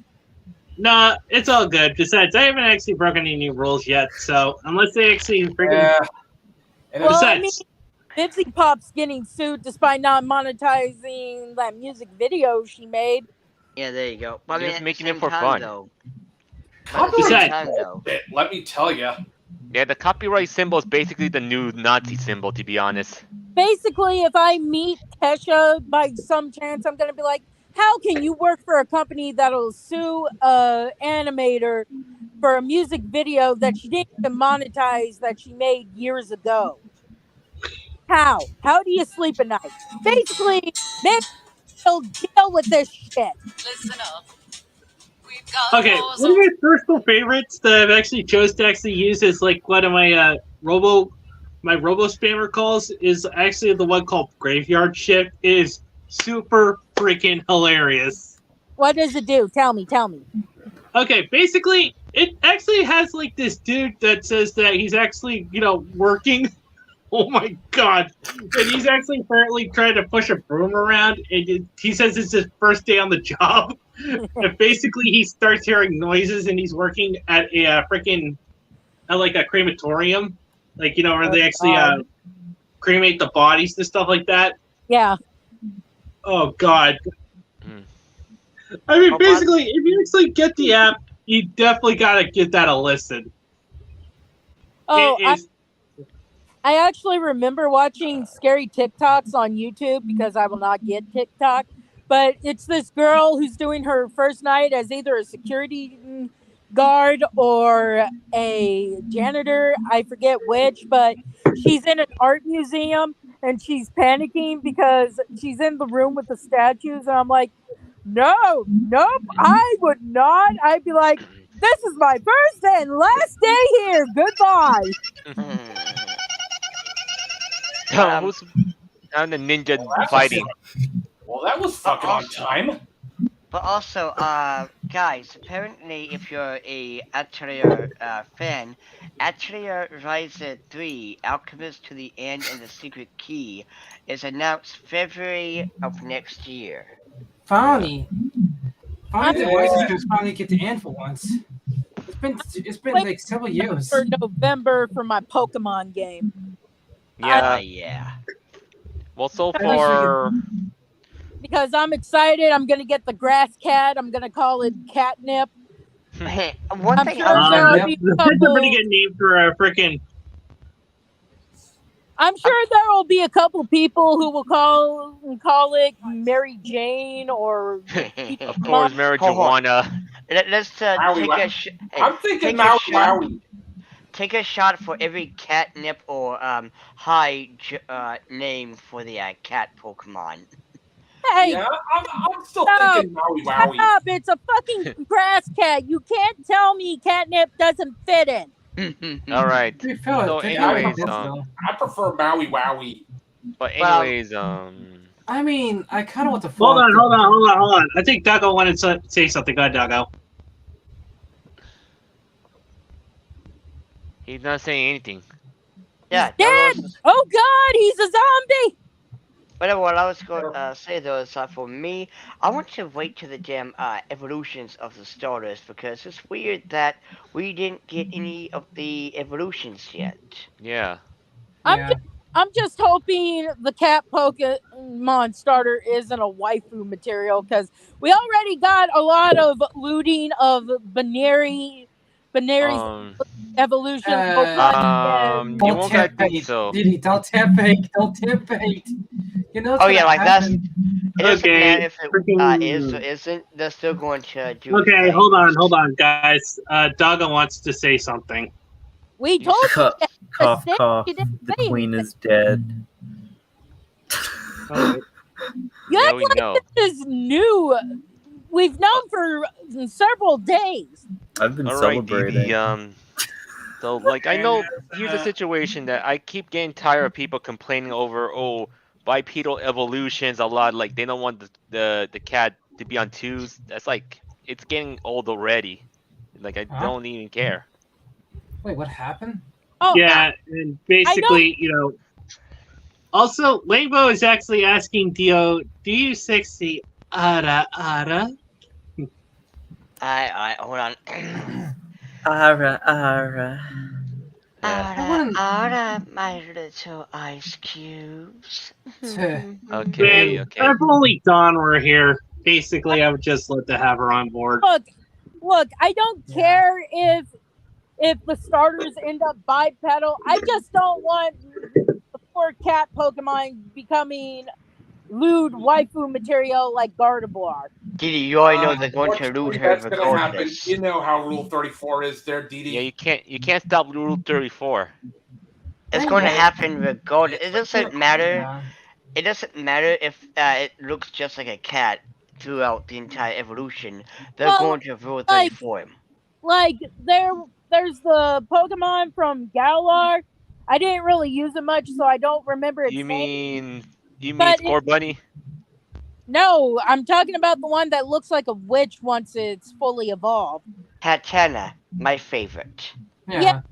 nah, it's all good. Besides, I haven't actually broken any new rules yet, so unless they actually freaking. Well, I mean, Dipsy Pop's getting sued despite not monetizing that music video she made. Yeah, there you go. But I mean, Just at making the it for same fun. time, though. Let me tell you. Yeah, the copyright symbol is basically the new Nazi symbol, to be honest. Basically, if I meet Kesha by some chance, I'm gonna be like, how can you work for a company that'll sue a animator for a music video that she didn't even monetize that she made years ago? How? How do you sleep at night? Basically, maybe you'll deal with this shit. Listen up. Okay, one of my personal favorites that I've actually chose to actually use as like one of my robo spammer calls is actually the one called Graveyard Shift. It is super freaking hilarious. What does it do? Tell me. Okay, basically, it actually has like this dude that says that he's actually, working. Oh my god. And he's actually apparently trying to push a broom around. And he says it's his first day on the job. And basically, he starts hearing noises and he's working at a like a crematorium. Like, where they actually cremate the bodies and stuff like that. Yeah. Oh god. I mean, basically, if you actually get the app, you definitely gotta give that a listen. Oh, I actually remember watching scary TikToks on YouTube because I will not get TikTok. But it's this girl who's doing her first night as either a security guard or a janitor. I forget which, but she's in an art museum and she's panicking because she's in the room with the statues. And I'm like, nope, I would not. I'd be like, this is my first and last day here. Goodbye. Who's on the ninja fighting? Well, that was fucking on time. But also, guys, apparently if you're a Atelier fan, Atelier Rise 3, Alchemist to the End and the Secret Key is announced February of next year. Finally, the voices can finally get the end for once. It's been like several years. For November for my Pokemon game. Yeah. Yeah. Well, so far. Because I'm excited, I'm gonna get the grass cat. I'm gonna call it Catnip. One thing That's a pretty good name for a freaking. I'm sure there will be a couple people who will call it Mary Jane or. Of course, marijuana. Let's take I'm thinking Maui. Take a shot for every catnip or high name for the cat Pokemon. Hey, yeah, I'm still thinking Maui Wowie. Stop! It's a fucking grass cat. You can't tell me catnip doesn't fit in. All right. So, anyways, I prefer Maui Wowie. But anyways, I mean, I kind of want to. Hold on. I think Doggo wanted to say something. Go ahead, Doggo. He's not saying anything. Yeah. Dead. Oh God, he's a zombie. But what I was going to say though is for me, I want to wait to the damn evolutions of the starters because it's weird that we didn't get any of the evolutions yet. Yeah. I'm just hoping the cat Pokemon starter isn't a waifu material because we already got a lot of looting of binary evolution. You won't get these, so. Diddy, don't tempt fate. You know. Oh yeah, like that's. It doesn't Okay, matter if it is or isn't. They're still going to do. Okay, hold on, guys. Doggo wants to say something. We told you. Cough. The queen is dead. You act like this is new. We've known for several days. I've been celebrating. So, like, I know here's a situation that I keep getting tired of people complaining over. Oh, bipedal evolutions a lot. Like, they don't want the cat to be on twos. That's like it's getting old already. Like, I don't even care. Wait, what happened? Oh, yeah, and basically, Also, Rainbow is actually asking Dio, do you sexy ara? I hold on. Ara. Ara, my little ice cubes. Okay. If only Dawn were here. Basically, I would just love to have her on board. Look, I don't care if the starters end up bipedal. I just don't want the poor cat Pokemon becoming lewd waifu material like Gardevoir. Didi, you already know they're going to loot her That's gonna happen. regardless. You know how Rule 34 is there, Didi. Yeah, you can't stop Rule 34. It's going to happen regardless. It doesn't matter. It doesn't matter if it looks just like a cat throughout the entire evolution. They're going to Rule 34 him. Like there's the Pokemon from Galar. I didn't really use it much, so I don't remember its name. You mean Score Bunny? No, I'm talking about the one that looks like a witch once it's fully evolved. Hatana, my favorite. Yeah.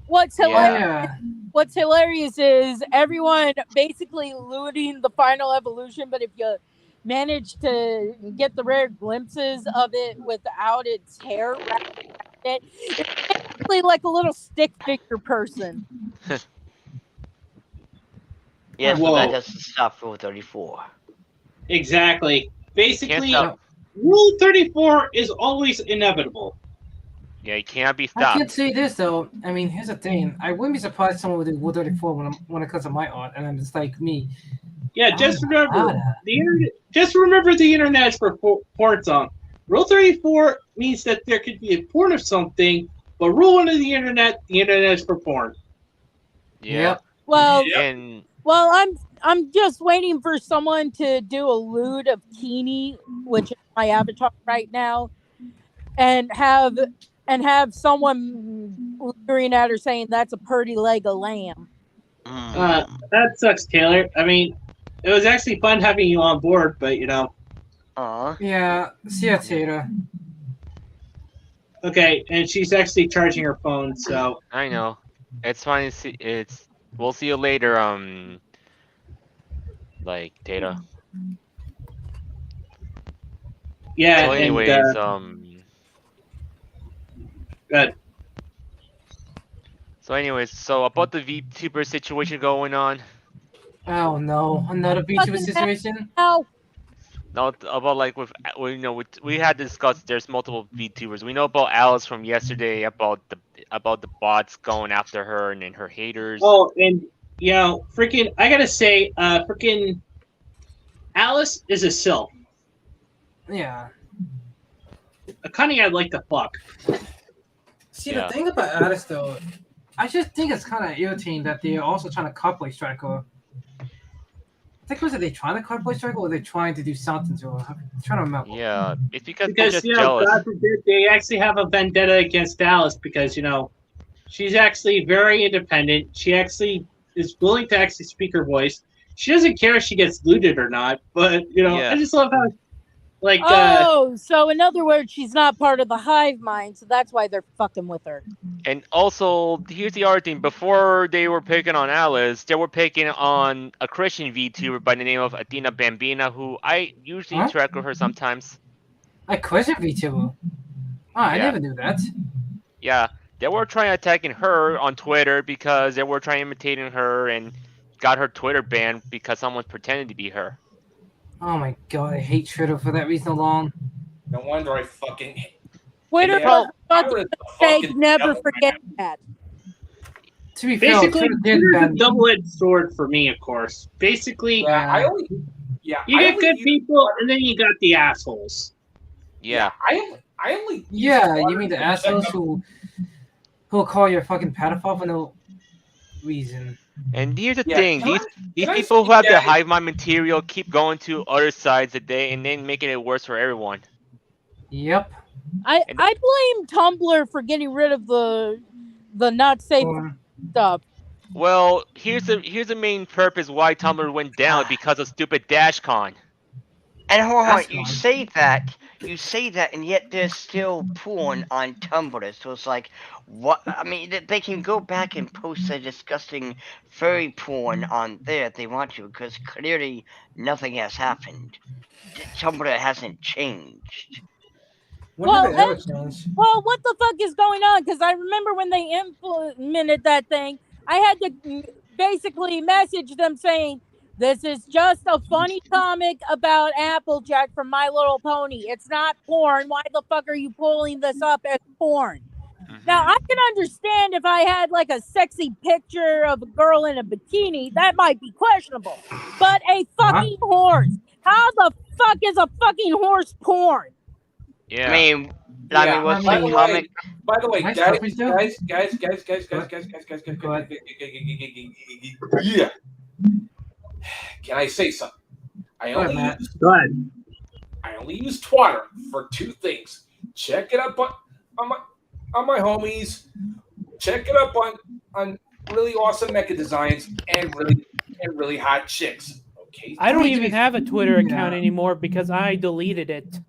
What's hilarious is everyone basically looting the final evolution, but if you manage to get the rare glimpses of it without its hair wrapped around it, it's basically like a little stick figure person. Yes, but that doesn't stop Rule 34. Exactly. Basically, Rule 34 is always inevitable. Yeah, you can't be I stopped. can say this though. I mean, here's the thing. I wouldn't be surprised someone would do Rule 34 when it comes to my art, and I'm just like me. Yeah, just remember the internet. Just remember the internet is for porn song. Rule 34 means that there could be a porn of something, but rule 1 of the internet is for porn. Yeah. Well, and I'm just waiting for someone to do a lewd of Keeny, which is my avatar right now, and have someone leering at her saying that's a pretty leg of lamb. That sucks, Taylor. I mean, it was actually fun having you on board, but you know. Yeah, see ya, Taylor. Okay, and she's actually charging her phone, so. I know. It's fine. We'll see you later. Like Tata. Yeah. So anyways, Good. So anyways, so about the VTuber situation going on. Oh no, another VTuber situation. Oh. No, about like we had discussed. There's multiple VTubers. We know about Alice from yesterday about the bots going after her and then her haters. Oh, and you know, freaking, I gotta say, freaking, Alice is a sylph. Yeah. A cunning I'd like to fuck. See, the thing about Alice though, I just think it's kind of irritating that they're also trying to copyright strike her. I think was it they trying to copyright strike her or they trying to do something to her? I'm trying to remember. Yeah, it's because they're Because just you know, jealous. God forbid, they actually have a vendetta against Alice because you know, she's actually very independent. She actually is willing to actually speak her voice. She doesn't care if she gets looted or not. But you know, I just love how, like. So in other words, she's not part of the hive mind, so that's why they're fucking with her. And also, here's the other thing. Before they were picking on Alice, they were picking on a Christian VTuber by the name of Athena Bambina, who I usually interact with her sometimes. A Christian VTuber? Oh, I never knew that. Yeah, they were trying attacking her on Twitter because they were trying imitating her and got her Twitter banned because someone pretended to be her. Oh my god, I hate Twitter for that reason alone. No wonder I fucking hate Twitter for fucking sake, never forget that. To be fair, Basically, Twitter's a double-edged sword for me, of course. Basically, you get good people, and then you got the assholes. Yeah. I only. Yeah, you mean the assholes who'll call your fucking pedophile for no reason. And here's the thing: these people who have the hive mind material keep going to other sides and then making it worse for everyone. Yep. I blame Tumblr for getting rid of the not safe stuff. Well, here's the main purpose why Tumblr went down because of stupid DashCon. And hold on, you say that, and yet there's still porn on Tumblr. So it's like, what? I mean, they can go back and post their disgusting furry porn on there if they want to, because clearly nothing has happened. Tumblr hasn't changed. Well, what the fuck is going on? Because I remember when they implemented that thing, I had to basically message them saying, this is just a funny comic about Applejack from My Little Pony. It's not porn. Why the fuck are you pulling this up as porn? Now, I can understand if I had like a sexy picture of a girl in a bikini, that might be questionable. But a fucking horse. How the fuck is a fucking horse porn? Yeah. I mean, what's the comic? By the way, guys, yeah. Can I say something? I only use Twitter for two things. Check it up on my homies. Check it up on really awesome mecha designs and really hot chicks. Okay. I don't even have a Twitter account anymore because I deleted it.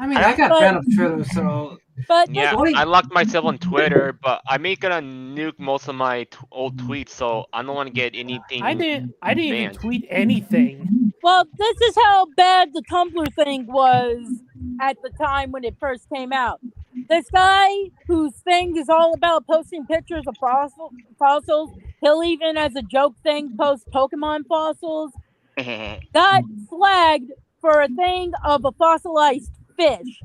I mean, I got banned off Twitter, so. But yeah, I locked myself on Twitter, but I'm gonna nuke most of my old tweets, so I don't want to get anything. I didn't even tweet anything. Well, this is how bad the Tumblr thing was at the time when it first came out. This guy whose thing is all about posting pictures of fossils, he'll even, as a joke thing, post Pokemon fossils, got flagged for a thing of a fossilized fish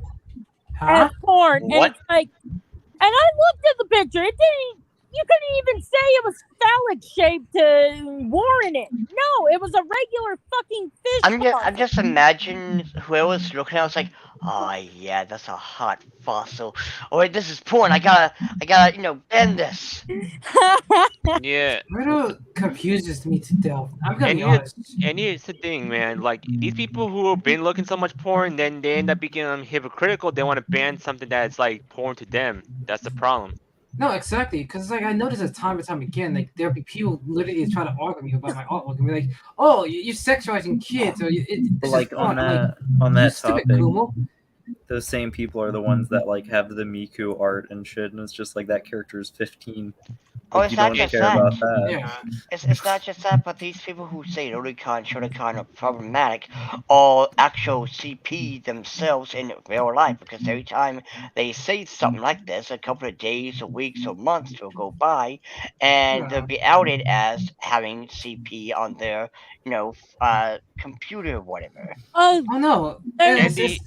Huh? as porn, and What? it's like, and I looked at the picture. It didn't. You couldn't even say it was phallic shaped to warrant it. No, it was a regular fucking fish. I'm just imagine whoever's looking at it was like, oh yeah, that's a hot fossil. Oh wait, this is porn. I gotta, bend this. Yeah. Riddle confuses me to death. I'm gonna be honest. And here's the thing, man. Like these people who have been looking so much porn, then they end up becoming hypocritical. They want to ban something that's like porn to them. That's the problem. No, exactly. Because like I notice it time and time again, like there'll be people literally trying to argue with me about my artwork and be like, "Oh, you're sexualizing kids," or But like on that topic, those same people are the ones that like have the Miku art and shit, and it's just like that character is 15. Oh, Like, it's you not don't just care that. about that. Yeah. It's not just that, but these people who say Shotacon are problematic are actual CP themselves in real life, because every time they say something like this, a couple of days or weeks or months will go by, and they'll be outed as having CP on their, computer or whatever. Oh no. And the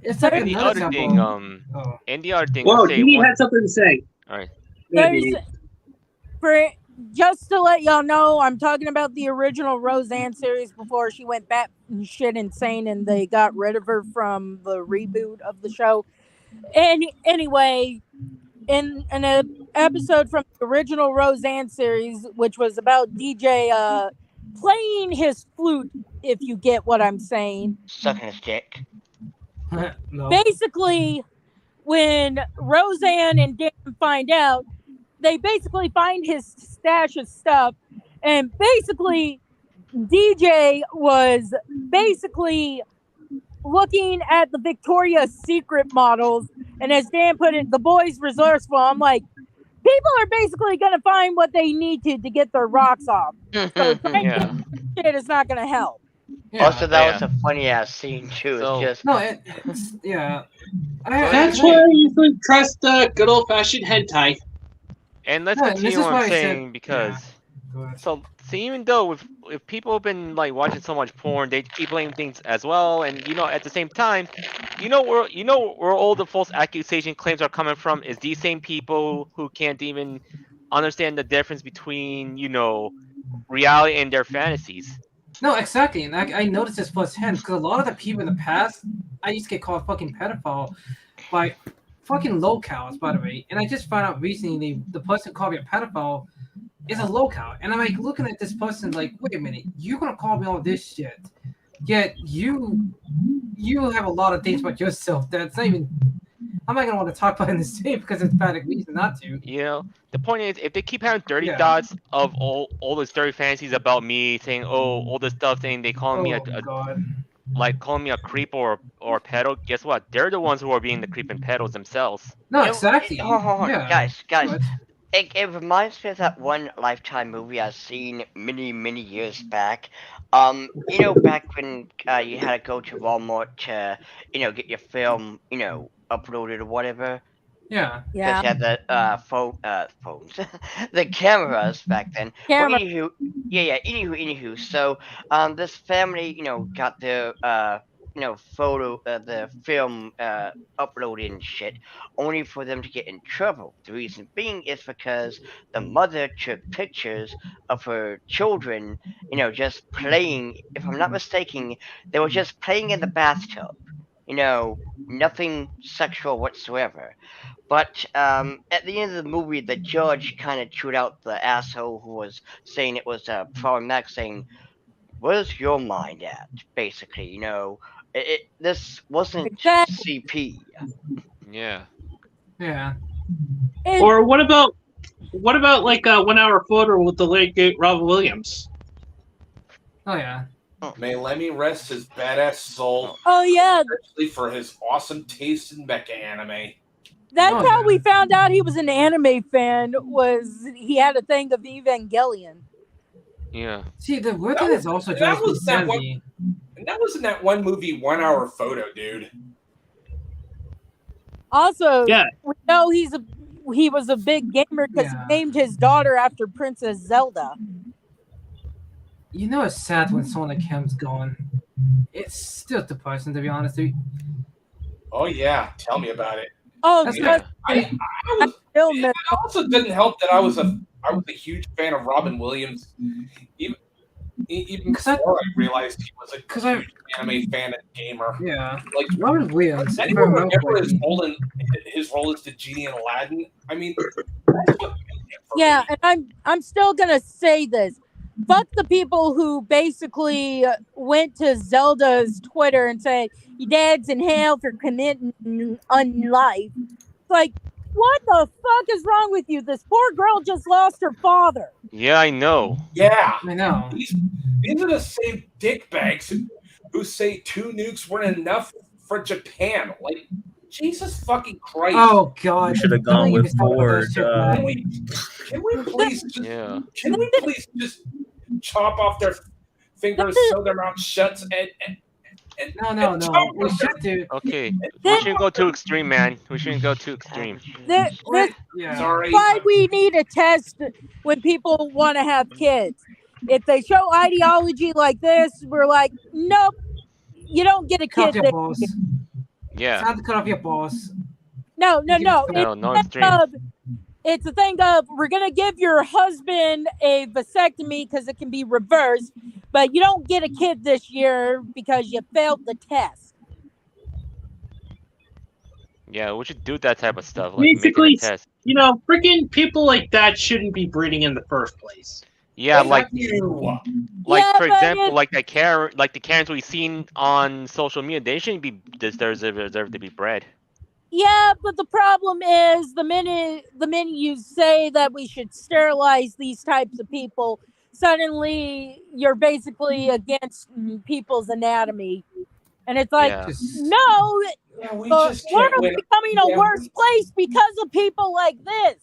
It's like and the another other example. thing, and the other thing. Well, I'll say he one- had something to say. All right. Just to let y'all know, I'm talking about the original Roseanne series before she went bat shit insane and they got rid of her from the reboot of the show. And anyway, in an episode from the original Roseanne series, which was about DJ playing his flute, if you get what I'm saying. Sucking his dick. No. Basically, when Roseanne and Dan find out, they basically find his stash of stuff, and basically DJ was basically looking at the Victoria's Secret models, and as Dan put it, the boys resourceful. I'm like, people are basically going to find what they need to get their rocks off. So shit is not going to help. Yeah. Also, that was a funny ass scene too. So- it's just No, That's why I usually trust good old fashioned hentai. And let's No, and this continue is what why I'm I said- saying because Go ahead. so even though if people have been like watching so much porn, they keep blaming things as well, and at the same time, where all the false accusation claims are coming from is these same people who can't even understand the difference between reality and their fantasies. No, exactly, and I noticed this firsthand because a lot of the people in the past, I used to get called fucking pedophile by fucking locals, by the way, and I just found out recently the person who called me a pedophile is a local, and I'm like looking at this person like, wait a minute, you're gonna call me all this shit, yet you have a lot of things about yourself that's not even. I'm not gonna want to talk about it in the same because it's bad reason not to. The point is, if they keep having dirty thoughts of all those dirty fantasies about me, saying all this stuff, saying they calling me calling me a creep or a pedo, guess what? They're the ones who are being the creep and pedos themselves. No, exactly. Hold on. Yeah. Guys. It reminds me of that one Lifetime movie I've seen many years back. Back when you had to go to Walmart to, get your film, uploaded or whatever. Yeah. Because you had the phones, the cameras back then. Well, anywho, anywho. So, this family, got their photo, the film uploaded and shit, only for them to get in trouble. The reason being is because the mother took pictures of her children, just playing. If I'm not mistaken, they were just playing in the bathtub. Nothing sexual whatsoever. But at the end of the movie, the judge kind of chewed out the asshole who was saying it was problematic, saying, "Where's your mind at?" Basically, this wasn't CP. Yeah. Yeah. Or what about like a 1 hour photo with the late great Robin Williams? Oh yeah. May Lemmy rest his badass soul. Oh yeah. Especially for his awesome taste in mecha anime. That's how we found out he was an anime fan. Was he had a thing of Evangelion? Yeah. See, the weird thing is also drives me crazy. And that was in that one movie, 1 hour photo, dude. Also, we know he was a big gamer because he named his daughter after Princess Zelda. It's sad when someone like him's gone. It's still depressing, to be honest with you. Oh yeah, tell me about it. Oh, yeah. I also didn't help that I was a huge fan of Robin Williams, even before I realized he was a huge anime fan and gamer. Yeah, like Robin Williams. Anyone remember his role as the genie in Aladdin? I mean, that's what yeah, and I'm still gonna say this. Fuck the people who basically went to Zelda's Twitter and said, "Your dad's in hell for committing unlife." Like, what the fuck is wrong with you? This poor girl just lost her father. Yeah, I know. Yeah, I know. These are the same dickbags who say 2 nukes weren't enough for Japan. Like, Jesus fucking Christ! Oh God! We should have gone with 4. Can we please just? Yeah. Can we please just chop off their fingers, sew their mouths shut, and no. We should do. Okay, we shouldn't go too extreme, man. We shouldn't go too extreme. That's Sorry. why we need a test when people want to have kids. If they show ideology like this, we're like, nope, you don't get a Cut kid. your balls. Yeah. It's not to cut off your balls. No. No extreme. It's a thing of, we're going to give your husband a vasectomy because it can be reversed, but you don't get a kid this year because you failed the test. Yeah, we should do that type of stuff. Like Basically, making a test. freaking people like that shouldn't be breeding in the first place. Yeah, Like for example, like the Karens we've seen on social media, they shouldn't be deserve to be bred. Yeah, but the problem is the minute you say that we should sterilize these types of people, suddenly you're basically against people's anatomy. And it's like, no, we the just can't world's win. becoming a worse place because of people like this.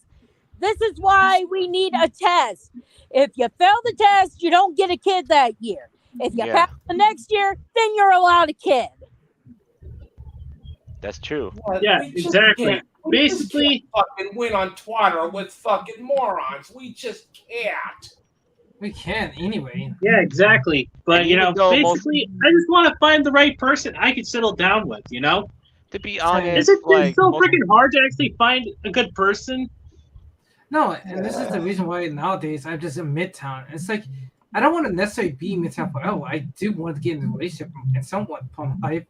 This is why we need a test. If you fail the test, you don't get a kid that year. If you pass the next year, then you're allowed a kid. That's true. Yeah, exactly. Basically, fucking win on Twitter with fucking morons. We just can't. We can't anyway. Yeah, exactly. But basically, I just want to find the right person I can settle down with. To be honest, is it so freaking hard to actually find a good person? No, and this is the reason why nowadays I'm just in Midtown. It's like I don't want to necessarily be in Midtown forever. I do want to get in a relationship and somewhat from life.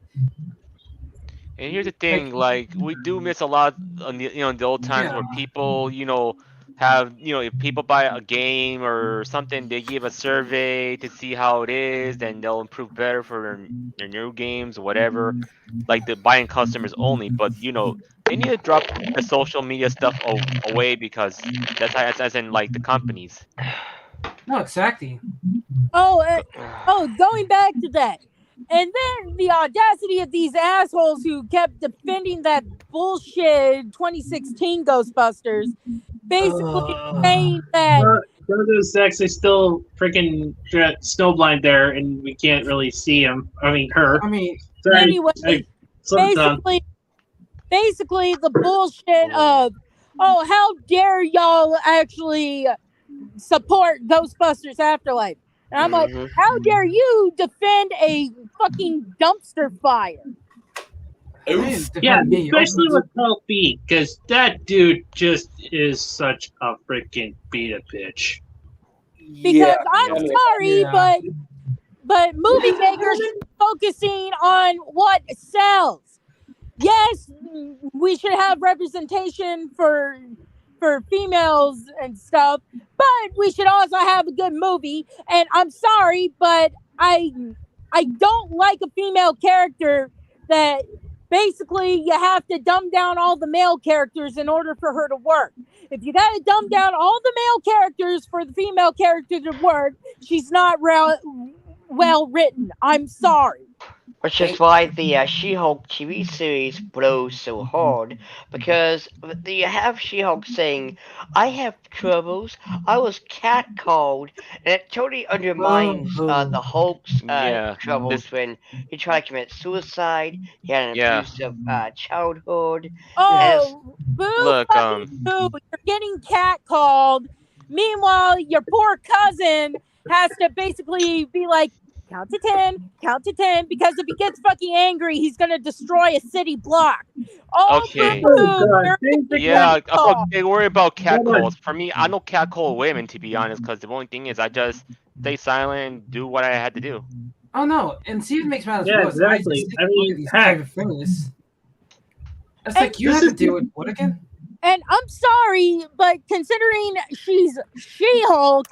And here's the thing, like we do miss a lot on the old times where people, have if people buy a game or something, they give a survey to see how it is, then they'll improve better for their new games or whatever. Like the buying customers only, but they need to drop the social media stuff away because that's how, as in like the companies. No, exactly. Going back to that. And then the audacity of these assholes who kept defending that bullshit 2016 Ghostbusters, basically saying that Doggo's actually still freaking snowblind there, and we can't really see him. I mean, her. Sorry, anyway, basically the bullshit of, how dare y'all actually support Ghostbusters Afterlife? And I'm like, how dare you defend a fucking dumpster fire? Yeah, especially with Paul B, because that dude just is such a freaking beta bitch. Because I'm sorry, but movie makers should be focusing on what sells. Yes, we should have representation for females and stuff, but we should also have a good movie. And I'm sorry, but I don't like a female character that basically you have to dumb down all the male characters in order for her to work. If you got to dumb down all the male characters for the female character to work, she's not well written. I'm sorry. Which is why the She-Hulk TV series blows so hard, because you have She-Hulk saying, I have troubles, I was catcalled, and it totally undermines the Hulk's troubles when he tried to commit suicide, he had an abusive childhood. Boo, you're getting catcalled. Meanwhile, your poor cousin has to basically be like, count to 10, because if he gets fucking angry, he's gonna destroy a city block. Oh, Okay. yeah, they worry about catcalls. For me, I don't catcall women, to be honest, because the only thing is I just stay silent, do what I had to do. Oh no, and see, it makes matters Yeah, worse. exactly. I mean, these type of things. It's like you have to deal with what again? And I'm sorry, but considering she's She-Hulk,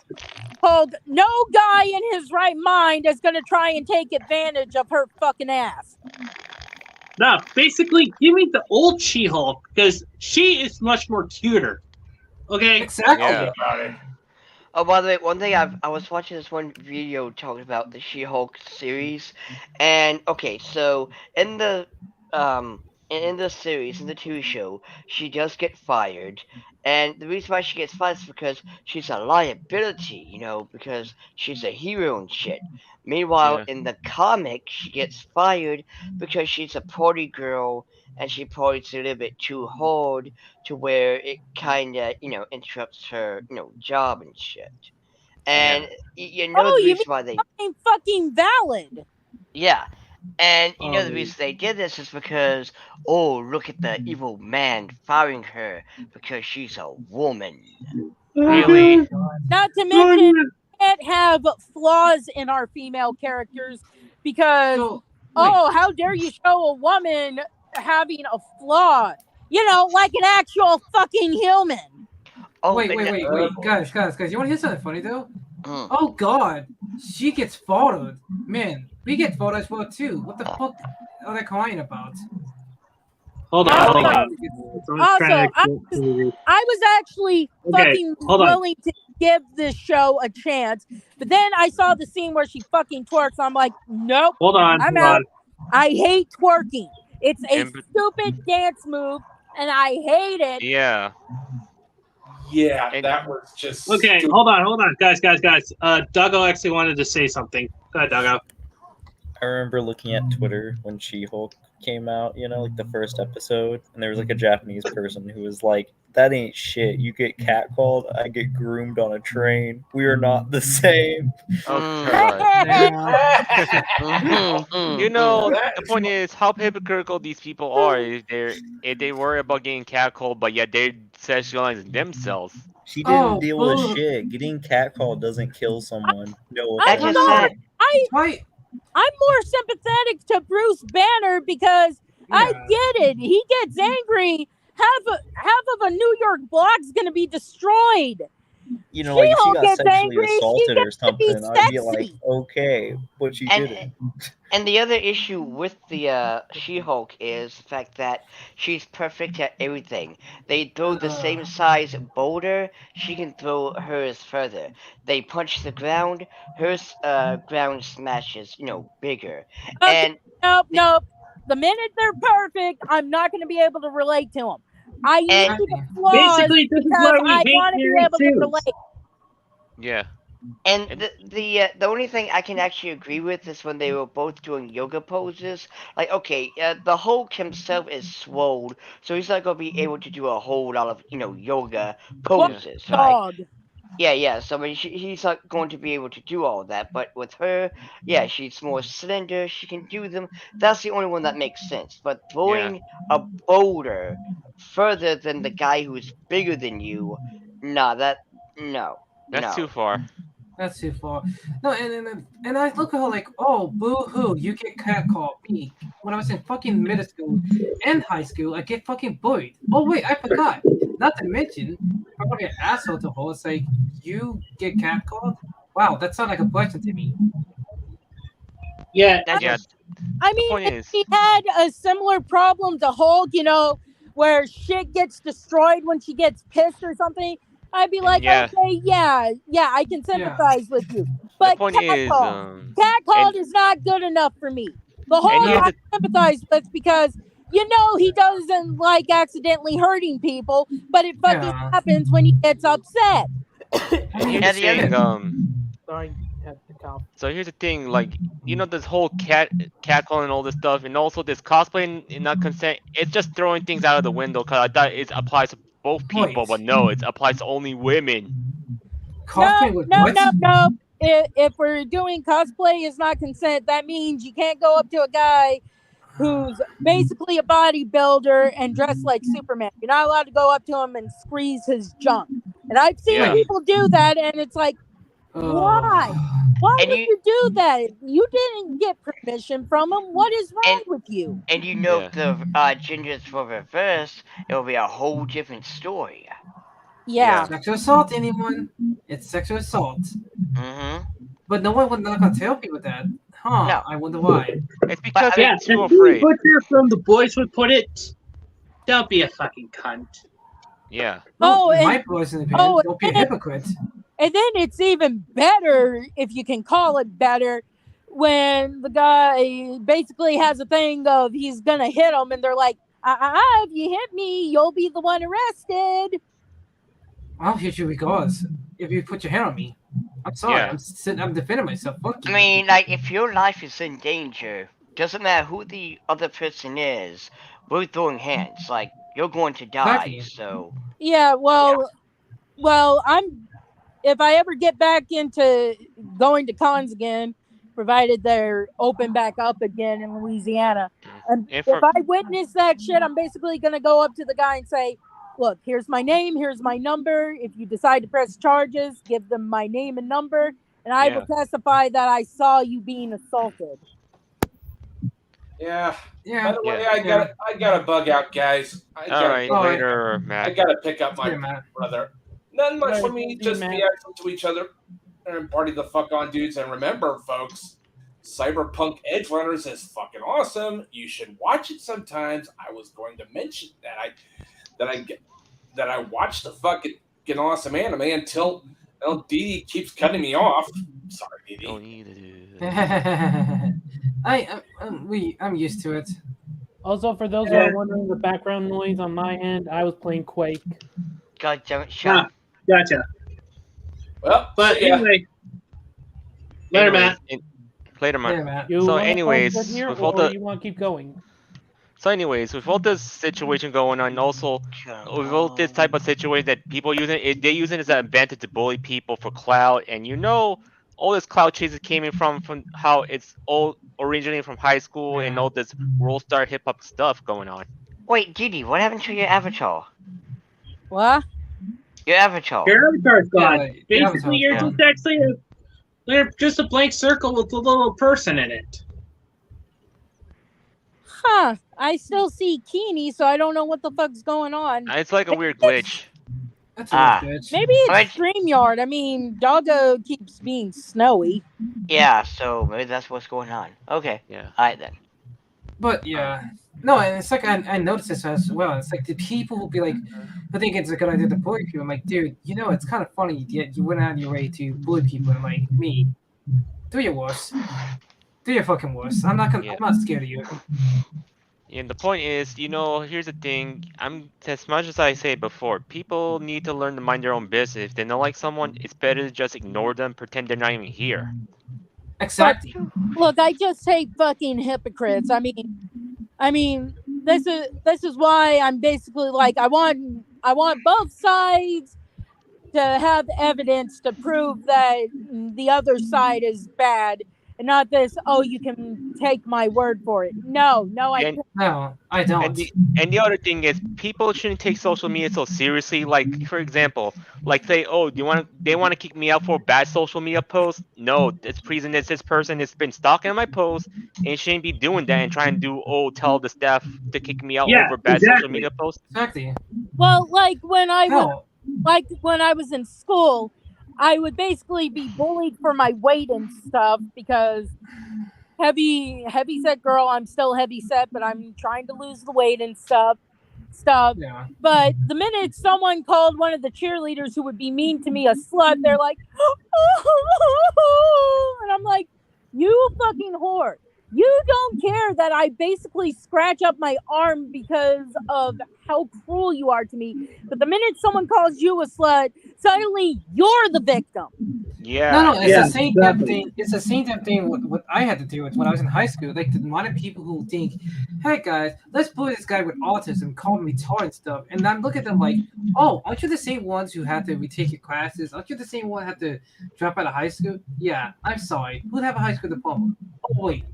no guy in his right mind is gonna try and take advantage of her fucking ass. No, basically, give me the old She-Hulk, because she is much more cuter. Okay? Exactly. Yeah. Oh, by the way, one thing I was watching this one video talking about the She-Hulk series, and okay, so in the series, in the TV show, she does get fired, and the reason why she gets fired is because she's a liability, you know, because she's a hero and shit. Meanwhile, in the comic, she gets fired because she's a party girl and she parties a little bit too hard to where it kind of, you know, interrupts her, you know, job and shit. And you know the reason why they fucking valid. yeah. And you know the reason they did this is because, oh, look at the evil man firing her because she's a woman. Really? Not to mention, we can't have flaws in our female characters because, how dare you show a woman having a flaw? You know, like an actual fucking human. Oh, wait, guys, you want to hear something funny though? Oh God, she gets followed. Man, we get followed as well too. What the fuck are they crying about? Hold on. Also, I was actually fucking willing to give this show a chance, but then I saw the scene where she fucking twerks. I'm like, nope. I'm out. I hate twerking. It's a stupid dance move, and I hate it. Yeah. Yeah, that was just okay. stupid. Hold on, guys. Doggo actually wanted to say something. Go ahead, Doggo. I remember looking at Twitter when She-Hulk came out, you know, like the first episode, and there was like a Japanese person who was like, "That ain't shit. You get catcalled, I get groomed on a train. We are not the same." You know, the point is how hypocritical these people are. If they worry about getting catcalled, but yet they're sexualizing themselves. She didn't deal with shit. Getting catcalled doesn't kill someone. No, I'm more sympathetic to Bruce Banner because I get it. He gets angry. Half of a New York block's gonna be destroyed. You know, like if she got sexually assaulted or something, I'd be like, okay, but she didn't. And the other issue with the She-Hulk is the fact that she's perfect at everything. They throw the same size boulder, she can throw hers further. They punch the ground, hers ground smashes, you know, bigger. Okay, nope. The minute they're perfect, I'm not going to be able to relate to them. I need the flaws basically, this is because why I we want to be able to relate. Yeah. And the only thing I can actually agree with is when they were both doing yoga poses. Like, okay, the Hulk himself is swole, so he's not gonna be able to do a whole lot of, you know, yoga poses, right? Yeah. So I mean, he's not going to be able to do all that. But with her, yeah, she's more slender. She can do them. That's the only one that makes sense. But throwing a boulder further than the guy who's bigger than you, That's too far. That's too far. No, and I look at her like, oh, boo-hoo, you get catcalled. Me, when I was in fucking middle school and high school, I get fucking bullied. Oh wait, I forgot. Not to mention, I'm gonna get asshole to her. It's like, you get catcalled? Wow, that sounds like a question to me. Yeah. I mean, if he had a similar problem to Hulk, you know, where shit gets destroyed when she gets pissed or something, I'd be like, okay, yeah, I can sympathize with you. But catcalled is not good enough for me. The Hulk I sympathize with because, you know, he doesn't like accidentally hurting people, but it fucking happens when he gets upset. So here's the thing, like, you know, this whole catcall and all this stuff, and also this cosplay and not consent, it's just throwing things out of the window, because I thought it applies to both people, but no, it applies to only women. No. if we're doing cosplay is not consent, that means you can't go up to a guy who's basically a bodybuilder and dressed like Superman. You're not allowed to go up to him and squeeze his junk. And I've seen people do that, and it's like, why? Why would you do that? You didn't get permission from him. What is wrong with you? And you know, if the genders were reversed, it would be a whole different story. Yeah. Sexual assault, anyone? It's sexual assault. Mm-hmm. But no one would not gonna tell people that. Huh? No. I wonder why. It's because Yeah, they're too and afraid. Butcher from the boys would put it. Don't be a fucking cunt. Yeah. Oh, my and, personal opinion, don't be a hypocrite. And then it's even better, if you can call it better, when the guy basically has a thing of he's gonna hit him, and they're like, if you hit me, you'll be the one arrested. I'll hit you regardless. If you put your hand on me, I'm sorry. I'm defending myself. Fuck you. I mean, like, if your life is in danger, doesn't matter who the other person is, we're throwing hands. Like, you're going to die. So Yeah, well, if I ever get back into going to cons again, provided they're open back up again in Louisiana, and if I witness that shit, I'm basically gonna go up to the guy and say, look, here's my name, here's my number. If you decide to press charges, give them my name and number, and I will testify that I saw you being assaulted. Yeah. By the way, I gotta bug out, guys. Later, Matt. I gotta pick up my brother. Nothing much for me. Just be excellent to each other and party the fuck on, dudes. And remember, folks, Cyberpunk Edge Runners is fucking awesome. You should watch it sometimes. I was going to mention that I watched the fucking awesome anime until Dee keeps cutting me off. Sorry, Dee. Don't need I'm used to it. Also, for those who are wondering, the background noise on my end, I was playing Quake. God damn it, shut. Gotcha. Well, but anyway, later, Matt. Later, Matt. You So, want anyways, to here, with all or the you want to keep going? So anyways, with all this situation going on, also with all this type of situation that people use it, they use it as an advantage to bully people for clout, and all this clout chases came in from how it's all originating from high school and all this world star hip hop stuff going on. Wait, Didi, what happened to your avatar? What? Your avatar. Your avatar's gone. Basically, you're just actually just a blank circle with a little person in it. Huh. I still see Keeney, so I don't know what the fuck's going on. It's like a weird glitch. Maybe it's StreamYard. I mean, Doggo keeps being snowy. Yeah, so maybe that's what's going on. Okay. Yeah. Alright then. But no, and it's like I noticed this as well. It's like the people will be like, I think it's a good idea to bully people. I'm like, dude, it's kind of funny yet you went out of your way to bully people. I'm like, me, do your worst. Do your fucking worst. I'm not scared of you. And the point is, here's the thing. As much as I say before, people need to learn to mind their own business. If they don't like someone, it's better to just ignore them, pretend they're not even here. Exactly. Look, I just hate fucking hypocrites. I mean, this is why I'm basically like, I want both sides to have evidence to prove that the other side is bad. And not this, you can take my word for it. No, I don't. No, I don't. And the other thing is, people shouldn't take social media so seriously. Like, for example, say, they want to kick me out for a bad social media post. No, it's reason is this person has been stalking my post and shouldn't be doing that and trying to tell the staff to kick me out over bad social media posts. Exactly. Well, when I was in school, I would basically be bullied for my weight and stuff because heavy set girl, I'm still heavy set, but I'm trying to lose the weight and stuff. Yeah. But the minute someone called one of the cheerleaders who would be mean to me a slut, they're like, and I'm like, you fucking whore. You don't care that I basically scratch up my arm because of how cruel you are to me. But the minute someone calls you a slut, suddenly you're the victim. Yeah. No, it's the same damn thing. It's the same damn thing what I had to deal with when I was in high school. Like the amount of people who think, "Hey guys, let's bully this guy with autism, call him retarded and stuff," and then look at them like, "Oh, aren't you the same ones who had to retake your classes? Aren't you the same one who had to drop out of high school?" Yeah, I'm sorry. Who'd have a high school diploma? Oh wait.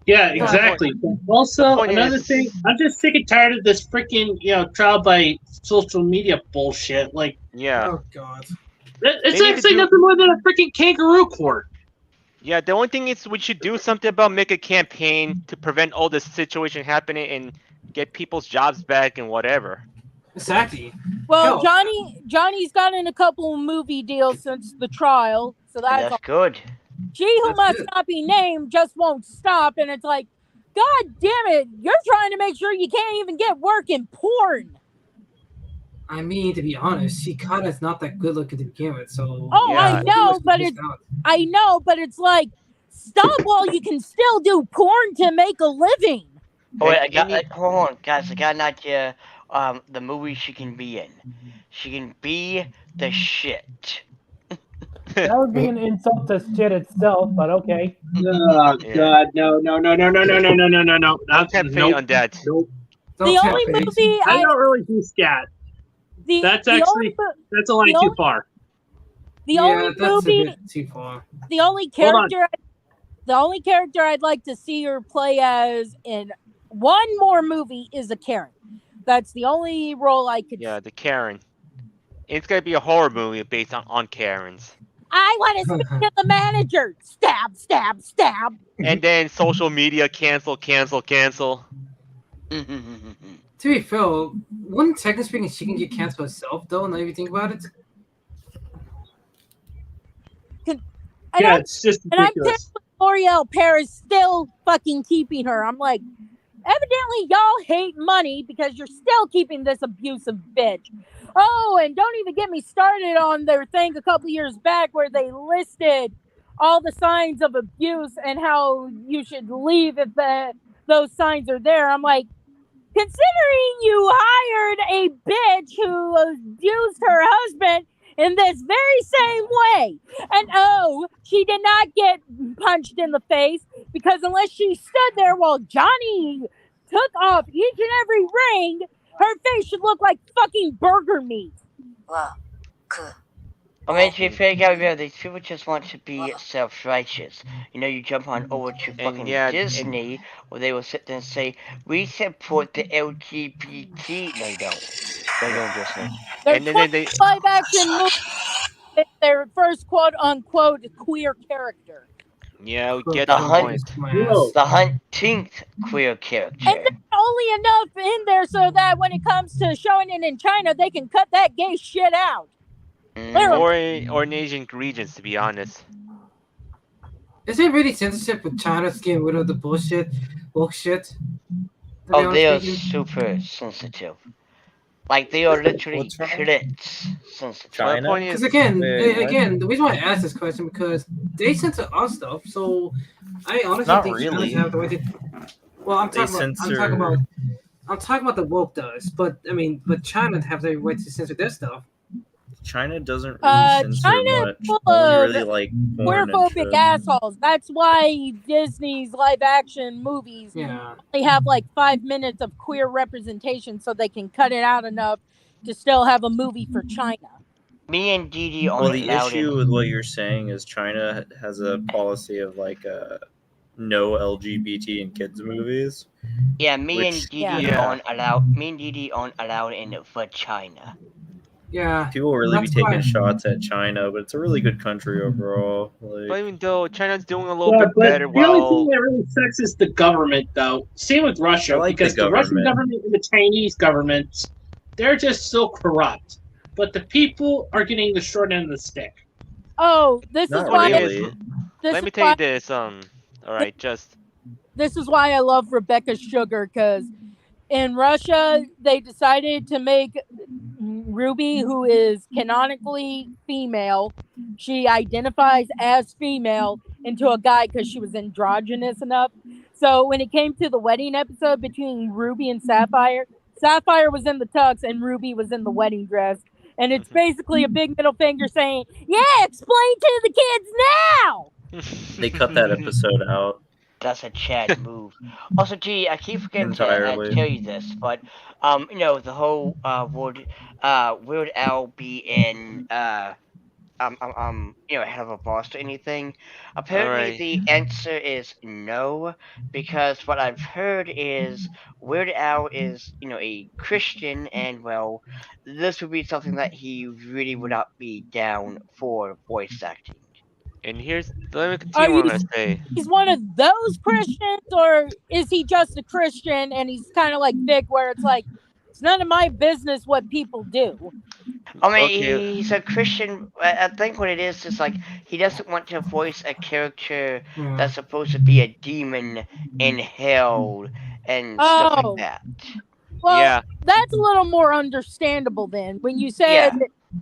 Yeah, exactly. Also, another thing, I'm just sick and tired of this freaking, trial by social media bullshit. Like, yeah. Oh god. It's actually nothing more than a freaking kangaroo court. Yeah, the only thing is we should do something about make a campaign to prevent all this situation happening and get people's jobs back and whatever. Exactly. Well, Johnny's gotten a couple of movie deals since the trial, so that's good. She who must not be named just won't stop, and it's like, God damn it, you're trying to make sure you can't even get work in porn. I mean, to be honest, she kind of is not that good looking to begin with, so. Oh, yeah, I know, but it's like, stop while you can still do porn to make a living. Oh, wait, hold on, guys. I got an idea. The movie she can be in. She can be the shit. That would be an insult to shit itself, but okay. Oh God, no! Don't tempt fate on that. Nope. The only movie I don't really do scat. That's a line too far. The only movie too far. The only character I'd like to see her play as in one more movie is a Karen. That's the only role I could. Yeah, the Karen. It's gonna be a horror movie based on Karens. I want to speak to the manager. Stab, stab, stab. And then social media cancel. To be fair, wouldn't technically speaking she can get canceled herself though? Now you think about it. It's just ridiculous. And I'm pissed with L'Oreal Paris still fucking keeping her. I'm like, evidently y'all hate money because you're still keeping this abusive bitch. Oh, and don't even get me started on their thing a couple years back where they listed all the signs of abuse and how you should leave if those signs are there. I'm like, considering you hired a bitch who abused her husband in this very same way, and she did not get punched in the face because unless she stood there while Johnny took off each and every ring, her face should look like fucking burger meat. I mean, to be fair, Gabriel, these people just want to be self-righteous. You jump on over to fucking Disney, where they will sit there and say, we support the LGBT. They don't. They don't, Disney. And then they live-action movie, their first quote-unquote queer character. Yeah, we get the point. The 100th queer character. And there's only enough in there so that when it comes to showing it in China, they can cut that gay shit out. Or in Asian regions, to be honest. Is it really censorship with China's getting rid of the bullshit? Oh, they are super sensitive. Like, they are literally crits sensitive. China? Because again, the reason why I asked this question because they censor our stuff, so I honestly think China have the right to. Well, I'm talking about the woke does, but China have the right to censor their stuff. China doesn't really censor much. Full of really like queerphobic assholes. That's why Disney's live-action movies only have like 5 minutes of queer representation, so they can cut it out enough to still have a movie for China. Me and Didi the issue with what you're saying is China has a policy of like no LGBT in kids movies. Yeah, me and Didi aren't allowed in vagina. Yeah, people really be taking shots at China, but it's a really good country overall. But even though China's doing a little bit better, the only thing that really sucks is the government, though. Same with Russia, because the Russian government and the Chinese government, they're just so corrupt. But the people are getting the short end of the stick. Oh, this is why. Let me tell you this. All right, just. This is why I love Rebecca Sugar, because in Russia they decided to make Ruby, who is canonically female, she identifies as female, into a guy because she was androgynous enough. So when it came to the wedding episode between Ruby and Sapphire, Sapphire was in the tux and Ruby was in the wedding dress. And it's basically a big middle finger saying, "Yeah, explain to the kids now." They cut that episode out. That's a Chad move. Also, gee, I keep forgetting to Entirely. tell you this, but the whole Weird Al being ahead of a boss or anything. Apparently, Alright. the answer is no, because what I've heard is Weird Al is a Christian, and well, this would be something that he really would not be down for voice acting. And let me continue what I'm gonna say. He's one of those Christians, or is he just a Christian and he's kind of like Vic, where it's like, it's none of my business what people do? I mean, he's a Christian. I think what it is like he doesn't want to voice a character that's supposed to be a demon in hell and stuff like that. Well, that's a little more understandable then. When you said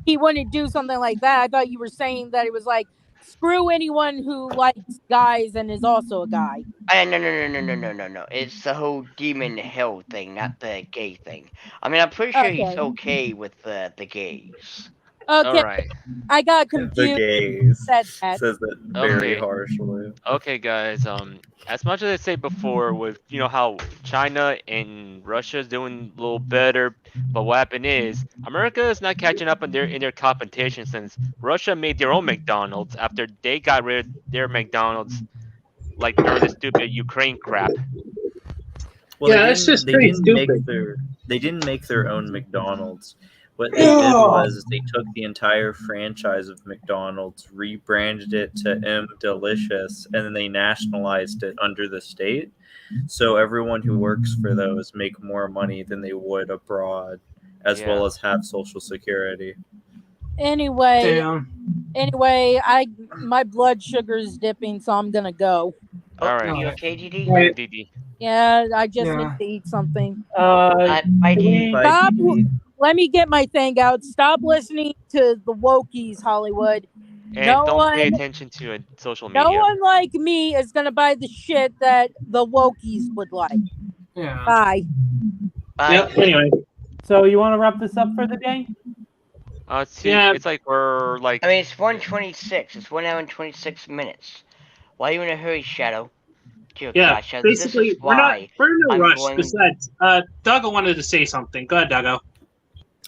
he wouldn't do something like that, I thought you were saying that it was like, screw anyone who likes guys and is also a guy. No. It's the whole demon hell thing, not the gay thing. I mean, I'm pretty sure he's okay with the gays. Okay, Alright. I got confused. The gays says that very harshly. Okay, guys. As much as I said before, with how China and Russia is doing a little better, but what happened is America is not catching up in their competition, since Russia made their own McDonald's after they got rid of their McDonald's, like during the stupid Ukraine crap. Well, that's just pretty stupid. They didn't make their own McDonald's. What they did was they took the entire franchise of McDonald's, rebranded it to M Delicious, and then they nationalized it under the state. So everyone who works for those make more money than they would abroad, as well as have Social Security. Anyway, my blood sugar is dipping, so I'm gonna go. All right. You okay, DD? DD. Yeah, I just need to eat something. Bye, DD. Stop. Let me get my thing out. Stop listening to the wokies, Hollywood. And don't pay attention to social media. No one like me is gonna buy the shit that the wokies would like. Yeah. Bye. Yep, anyway. So you want to wrap this up for the day? It's like we're like. I mean, it's 1:26. It's 1 hour and 26 minutes. Why are you in a hurry, Shadow? Dear God, Shadow, basically, we're in no rush. Besides, Doggo wanted to say something. Go ahead, Doggo.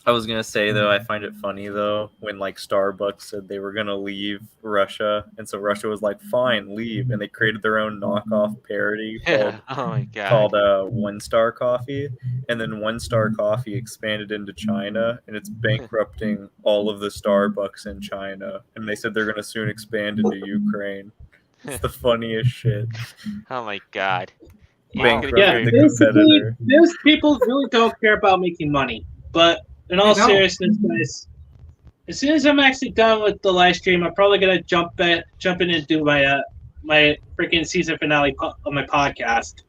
I was gonna say though, I find it funny though when like Starbucks said they were gonna leave Russia, and so Russia was like, "Fine, leave," and they created their own knockoff parody called One Star Coffee, and then One Star Coffee expanded into China, and it's bankrupting all of the Starbucks in China, and they said they're gonna soon expand into Ukraine. It's the funniest shit. Oh my God. Basically, those people really don't care about making money, but. In all seriousness, guys, as soon as I'm actually done with the live stream, I'm probably gonna jump in and do my my freaking season finale of my podcast.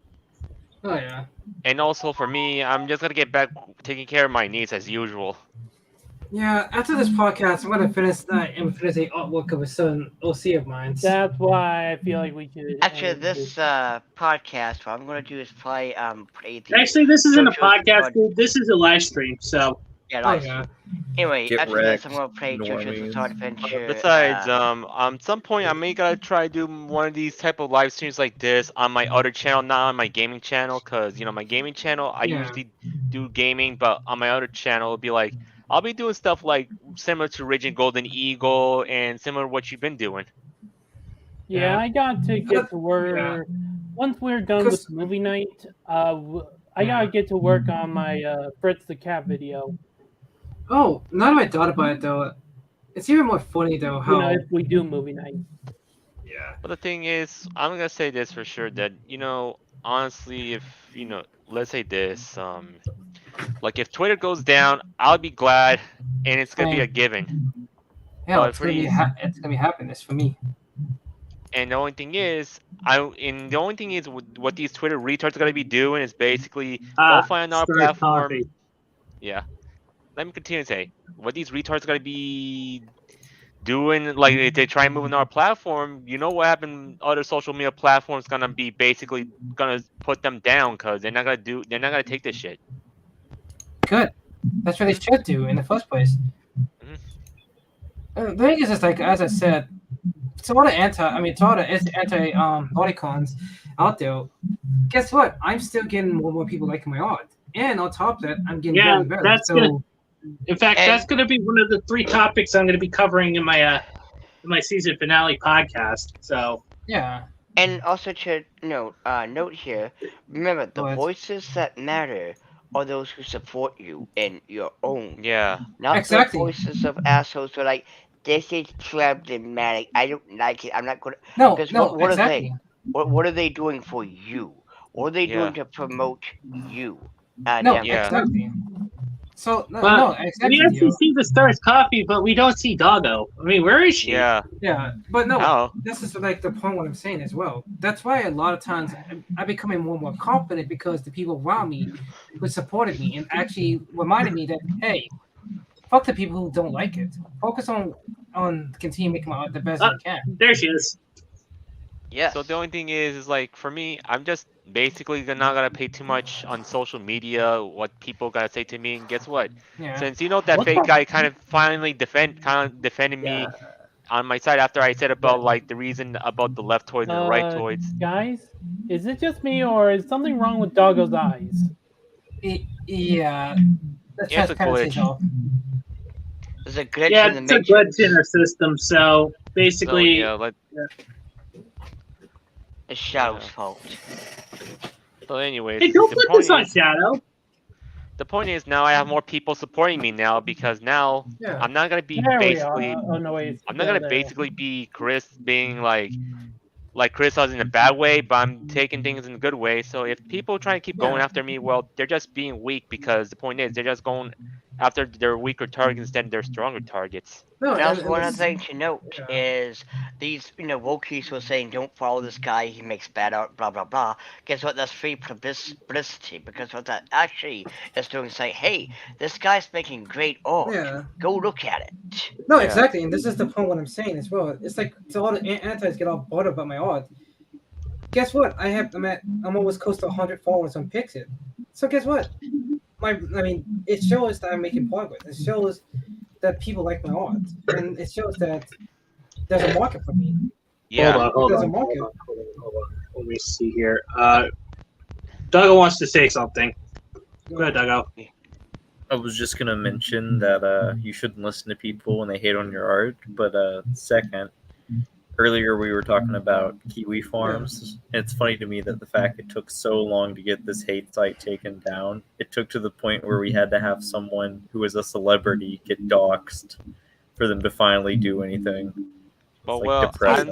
Oh yeah. And also for me, I'm just gonna get back taking care of my needs as usual. Yeah, after this podcast, I'm gonna finish that Infinity artwork of a certain OC of mine. That's why I feel like we should. After this podcast, what I'm gonna do is play play the. Actually, this isn't a podcast, dude. This is a live stream, so. Yeah, Anyway, after this, I'm gonna play JoJo's Bizarre Adventure. Besides, some point I may gotta try to do one of these type of live streams like this on my other channel, not on my gaming channel, cause my gaming channel I usually do gaming, but on my other channel it'll be like I'll be doing stuff like similar to Raging Golden Eagle and similar to what you've been doing. Yeah, I got to get to work. Once we're done with movie night, I gotta get to work on my Fritz the Cat video. Oh, now that I thought about it though, it's even more funny though how if we do movie night. Yeah. But the thing is, I'm gonna say this for sure that honestly, if let's say this, like if Twitter goes down, I'll be glad, and it's gonna be a given. Yeah, it's gonna be happiness for me. And the only thing is, what these Twitter retards are gonna be doing is basically go find our platform. Coffee. Yeah. Let me continue to say, what these retards are gonna be doing, like if they try and move on our platform, what happened? Other social media platforms gonna be basically gonna put them down because they're not gonna take this shit. Good. That's what they should do in the first place. The thing is, just like as I said, it's all the anti lolicons out there. Guess what? I'm still getting more and more people liking my art, and on top of that, I'm getting better and better. That's So, in fact, that's gonna be one of the 3 topics I'm gonna be covering in my season finale podcast. So yeah. And also to note here, remember the voices that matter are those who support you in your own. Yeah. Not the voices of assholes who are like, this is problematic. I don't like it. I'm not gonna. No, Because no, what exactly. are they? What are they doing for you? What are they doing to promote you? No, exactly. So we actually see the Stars Coffee, but we don't see Doggo. I mean, where is she? Yeah, but no, this is like the point what I'm saying as well. That's why a lot of times I'm becoming more and more confident because the people around me who supported me and actually reminded me that, hey, fuck the people who don't like it. Focus on continue making my art the best I can. There she is. Yeah. So the only thing is like for me, I'm just basically not gonna pay too much on social media what people gotta say to me. And guess what? Yeah. Since that fake guy kind of finally defended me on my side after I said about like the reason about the leftoids and the rightoids. Guys, is it just me or is something wrong with Doggo's eyes? Yeah. It's a glitch. There's a glitch Yeah, in the it's a matrix. glitch in our system. So basically, It's Shadow's fault. So anyways, hey, don't put this on Shadow. The point is now I have more people supporting me now because now I'm not gonna be basically I'm not gonna basically be Chris being like criticizing in a bad way, but I'm taking things in a good way. So if people try to keep going after me, well, they're just being weak because the point is they're just going after their weaker targets instead of their stronger targets. No, and also one other thing to note is these, Wokies were saying don't follow this guy, he makes bad art, blah blah blah. Guess what? That's free publicity because what that actually is doing is saying, hey, this guy's making great art. Yeah. Go look at it. No, exactly, and this is the point what I'm saying as well. It's like all the antis get all bothered about my art. Guess what? I'm almost close to 100 followers on Pixit. So guess what? It shows that I'm making progress. It shows that people like my art, and it shows that there's a market for me. Yeah. Hold on. Let me see here. Doggo wants to say something. Go ahead, Doggo. I was just gonna mention that you shouldn't listen to people when they hate on your art. But second, earlier we were talking about kiwi farms. It's funny to me that the fact it took so long to get this hate site taken down. It took to the point where we had to have someone who was a celebrity get doxxed for them to finally do anything. But It's well, depressing.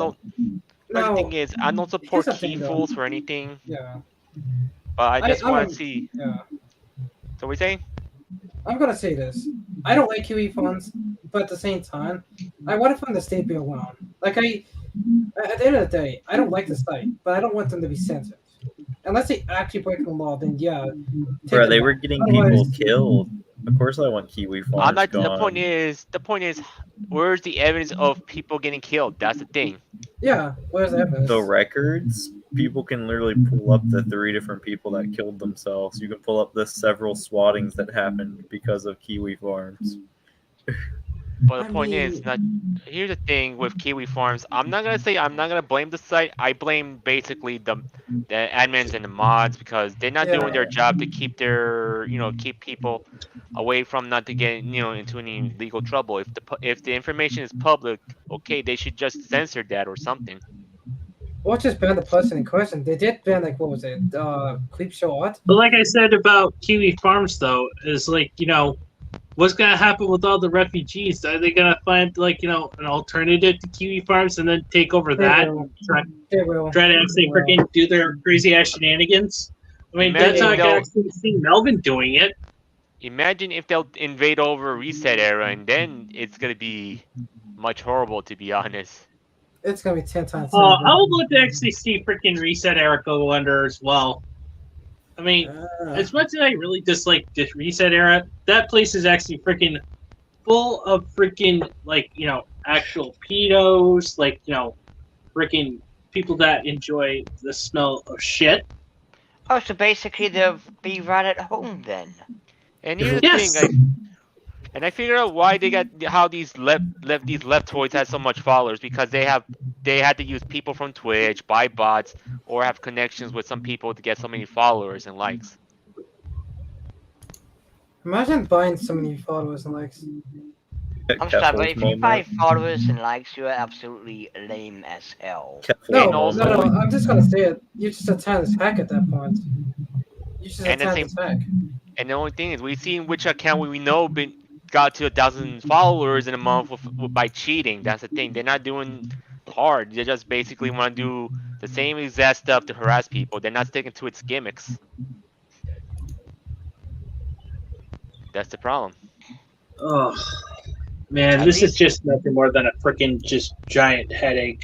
the thing is, I don't support key fools for anything. Yeah. But I just want to see. Yeah. So we saying? I'm gonna say this. I don't like QE funds, but at the same time, I want them to stay be around. Like at the end of the day, I don't like the site, but I don't want them to be censored. Unless they actually break the law, then yeah. Bro, they were getting people killed. Of course, I want Kiwi farms I'm not. gone. The point is, where's the evidence of people getting killed? That's the thing. Yeah, where's the evidence? The records, people can literally pull up the 3 different people that killed themselves. You can pull up the several swattings that happened because of Kiwi farms. But the point is, here's the thing with Kiwi Farms. I'm not gonna blame the site. I blame basically the admins and the mods because they're not doing their job to keep their keep people away from not to get into any legal trouble. If the information is public, okay, they should just censor that or something. Or just ban the person in question. They did ban what was it? Creep show art. But like I said about Kiwi Farms, though, is what's gonna happen with all the refugees? Are they gonna find an alternative to Kiwi Farms and then take over try to actually freaking do their crazy ass shenanigans? I mean, that's how I can actually see Melvin doing it. Imagine if they'll invade over Reset Era, and then it's gonna be much horrible, to be honest. It's gonna be 10 times. I would love to actually see freaking Reset Era go under as well. I mean, as much as I really dislike this Reset Era, that place is actually freaking full of freaking actual pedos, freaking people that enjoy the smell of shit. Oh, so basically they'll be right at home then. And here's the thing, And I figured out why they got how these leftoids had so much followers, because they had to use people from Twitch, buy bots, or have connections with some people to get so many followers and likes. Imagine buying so many followers and likes. I'm sorry, but if you buy followers and likes, you are absolutely lame as hell. No, I'm just gonna say it. You're just a talented hack at that point. You're just a talented hack. And the only thing is, we've seen which account we know got to 1,000 followers in a month by cheating. That's the thing. They're not doing hard. They just basically want to do the same exact stuff to harass people. They're not sticking to its gimmicks. That's the problem. Oh, man, this is just nothing more than a freaking just giant headache.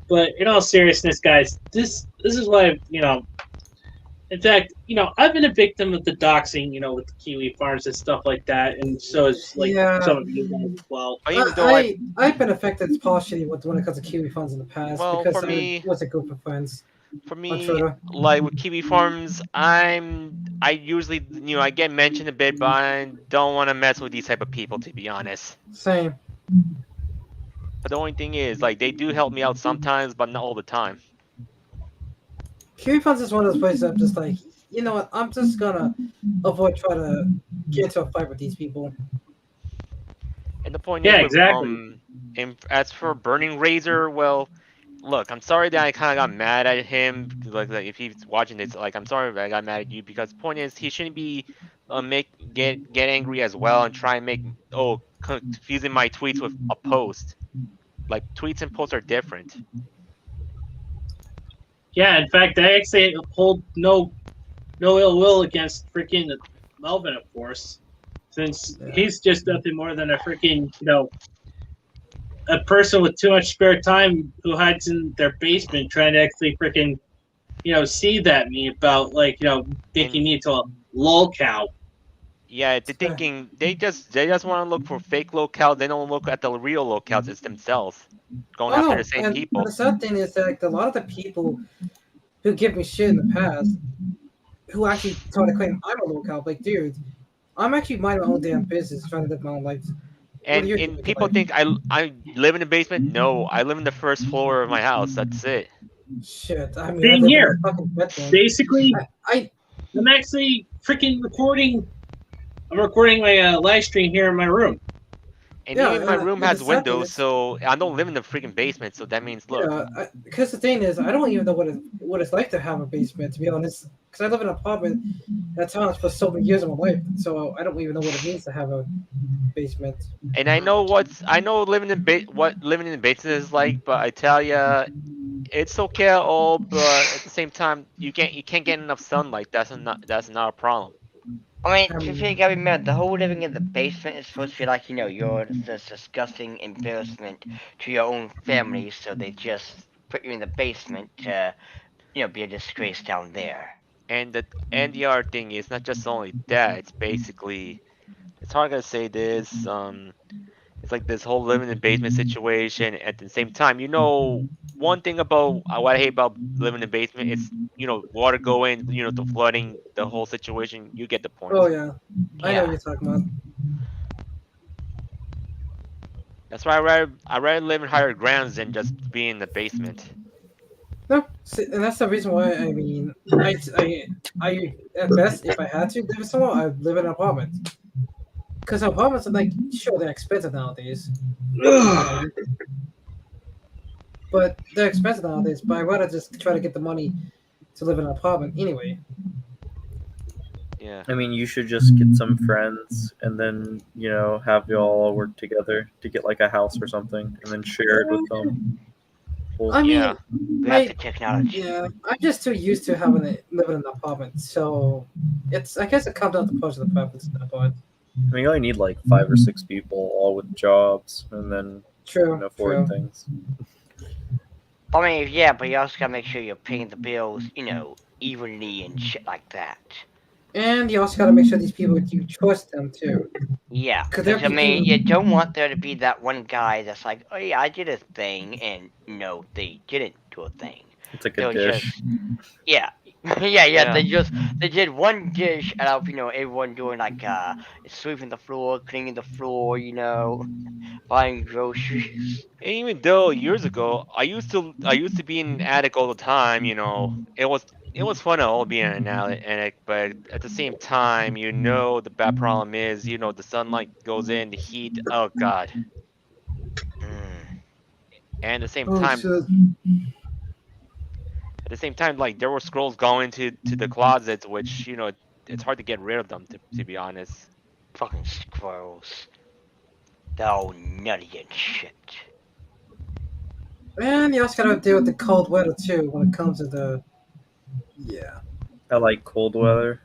But in all seriousness, guys, this is why, in fact, I've been a victim of the doxing, with the Kiwi farms and stuff like that, and so it's like some of you guys as well. I've been affected partially when it comes to Kiwi farms in the past because I was a group of friends. For me, like with Kiwi farms, I usually, I get mentioned a bit, but I don't want to mess with these type of people, to be honest. Same. But the only thing is, like, they do help me out sometimes, but not all the time. Kiwi farms is one of those places I'm just like, you know what, I'm just gonna avoid trying to get into a fight with these people. And the point is, exactly. And as for Burning Razor, well, look, I'm sorry that I kind of got mad at him. Like if he's watching this, like, I'm sorry that I got mad at you, because the point is, he shouldn't be get angry as well and try and make confusing my tweets with a post. Like, tweets and posts are different. Yeah, in fact, I actually hold no ill will against freaking Melvin, of course, since he's just nothing more than a freaking a person with too much spare time who hides in their basement trying to actually freaking, see that me about, like, thinking he needs a lolcow. Yeah, they're thinking they just want to look for fake locales. They don't look at the real locales. It's themselves going after the same people. The sad thing is that a lot of the people who give me shit in the past, who actually try to claim I'm a locale, like, dude, I'm actually minding my own damn business, trying to live my own life. And people think I live in the basement. No, I live in the first floor of my house. That's it. Shit, I mean, same here. Basically, I'm actually freaking recording. I'm recording my live stream here in my room. And even my room has windows, so I don't live in the freaking basement. So that means, look. Yeah, because the thing is, I don't even know what it's like to have a basement, to be honest. Because I live in an apartment at times for so many years of my life, so I don't even know what it means to have a basement. And I know living in the basement is like, but I tell ya, it's okay at all. But at the same time, you can't get enough sunlight. That's not a problem. I mean, you gotta remember, the whole living in the basement is supposed to be like, you're this disgusting embarrassment to your own family, so they just put you in the basement to, be a disgrace down there. And the other thing is not just only that. It's basically, it's hard to say this. It's like this whole living in the basement situation. At the same time, one thing about what I hate about living in the basement is, water going, the flooding, the whole situation. You get the point. Oh yeah, I know what you're talking about. That's why I rather live in higher grounds than just be in the basement. No, and that's the reason why. I mean, I at best, if I had to live somewhere, I'd live in an apartment. Because apartments are they're expensive nowadays. But they're expensive nowadays. But I'd rather just try to get the money to live in an apartment anyway. Yeah. I mean, you should just get some friends and then, have you all work together to get like a house or something and then share it with them. I mean, we have the technology. Yeah, I'm just too used to living in an apartment, so I guess it comes down to parts of the preference at that point. I mean, you only need like 5 or 6 people, all with jobs, and then afford things. I mean, yeah, but you also gotta make sure you're paying the bills, evenly and shit like that. And you also gotta make sure these people, you trust them too. Yeah, because I mean, you don't want there to be that one guy that's like, oh yeah, I did a thing, and no, they didn't do a thing. It's like a dish. Yeah, yeah. They did one dish out of everyone doing like sweeping the floor, cleaning the floor, buying groceries. And even though years ago I used to be in an attic all the time, it was fun at all being in an attic, but at the same time, the bad problem is, the sunlight goes in, the heat. Oh God. And Oh shit. at the same time, like there were scrolls going to the closets, which it's hard to get rid of them to be honest. Fucking squirrels. They're all nutty and shit. And you also gotta deal with the cold weather too when it comes to the. Yeah. I like cold weather.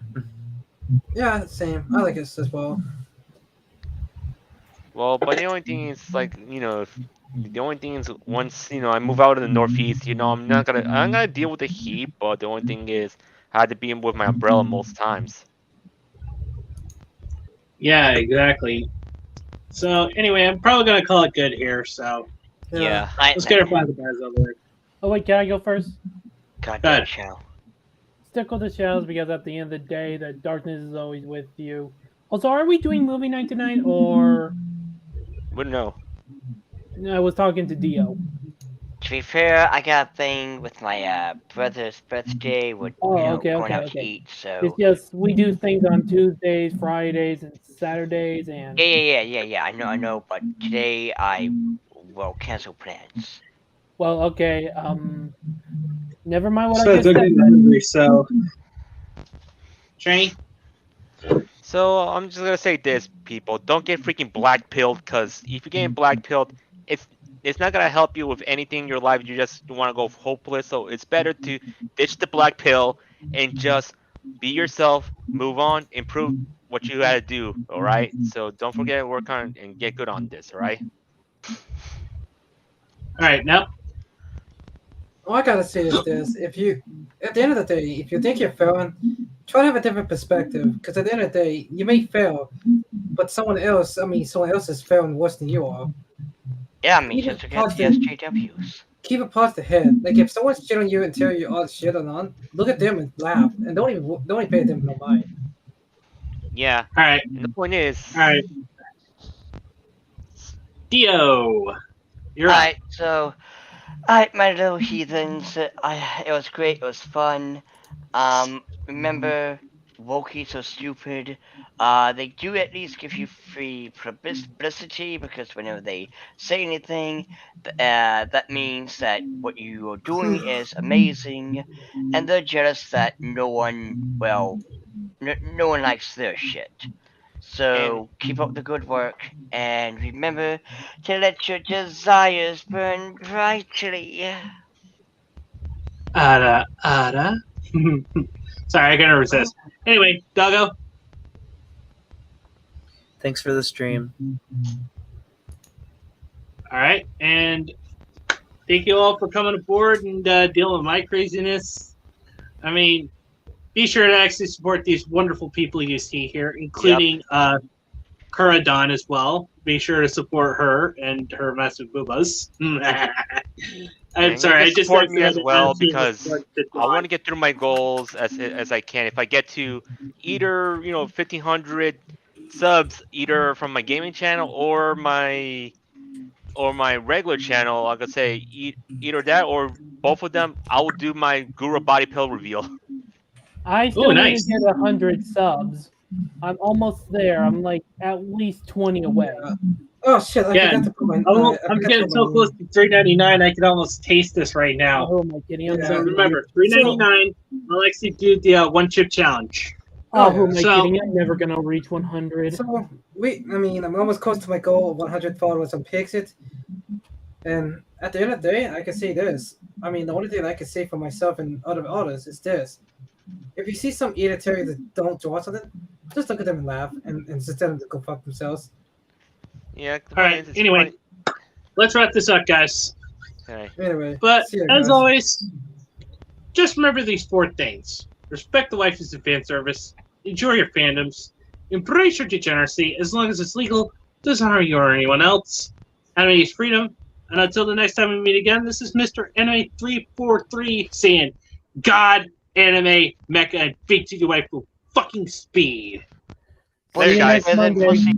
Yeah, same. I like it as well. Well, but the only thing is like the only thing is once I move out of the Northeast, I'm gonna deal with the heat, but the only thing is I had to be in with my umbrella most times. Yeah, exactly. So anyway, I'm probably gonna call it good here. So yeah. Let's get our five guys over there. Oh wait, can I go first? Goddamn shell. Stick with the shells because at the end of the day, the darkness is always with you. Also, are we doing movie night tonight or? Wouldn't know. I was talking to Dio. To be fair, I got a thing with my brother's birthday. We're going out to eat. So it's just we do things on Tuesdays, Fridays, and Saturdays, and yeah. I know. But today I will cancel plans. Well, okay. Never mind what So I just good said. memory. So, Train. So I'm just gonna say this, people: don't get freaking black pilled, because if you're getting black pilled, it's not gonna help you with anything in your life. You want to go hopeless. So it's better to ditch the black pill and just be yourself, move on, improve what you gotta do. All right. So don't forget to work on and get good on this. All right. All right, now. All I gotta say is this: at the end of the day, if you think you're failing, try to have a different perspective. Because at the end of the day, you may fail, but someone else is failing worse than you are. Yeah, I mean, just against the SJWs. Keep it past the head. Like if someone's shit on you and tell you all shit on, look at them and laugh, and don't even pay them no mind. Yeah. All right. And the point is. All right. Dio, you're right. So, alright, my little heathens. It was great. It was fun. Remember, Wokies so stupid. They do at least give you free publicity because whenever they say anything, that means that what you are doing is amazing, and they're jealous that no one likes their shit. So keep up the good work, and remember to let your desires burn brightly. Ada. Sorry, I couldn't resist. Anyway, Doggo. Thanks for the stream. All right, and thank you all for coming aboard and dealing with my craziness. I mean, be sure to actually support these wonderful people you see here, including Kuradon as well. Be sure to support her and her massive boobas. I'm sorry, I just support me as well because I want to get through my goals as I can. If I get to either 1,500 subs, either from my gaming channel or my regular channel, I could say either that or both of them. I will do my Guru Body Pill reveal. I still need to get 100 subs. I'm almost there. I'm like at least 20 away. Oh shit! I forgot to put my. I'm getting so close to $3.99. I can almost taste this right now. Oh my goodness! So remember, $3.99. I'll actually do the one chip challenge. Oh, who am I kidding? I'm never gonna reach 100. So I'm almost close to my goal of 100 followers on Pixit. And at the end of the day, I can say this. I mean, the only thing I can say for myself and other artists is this: if you see some idiot that don't draw something, just look at them and laugh, and just tell them to go fuck themselves. Yeah. All right. Anyway, let's wrap this up, guys. Okay. Anyway, but as always, just remember these 4 things: respect the waifus and fan service, enjoy your fandoms, embrace your degeneracy as long as it's legal, doesn't harm you or anyone else. Anime is freedom. And until the next time we meet again, this is Mr. Anime 343 saying, God anime, mecha, and big titty waifu fucking speed. Pussy, guys. and then pussy.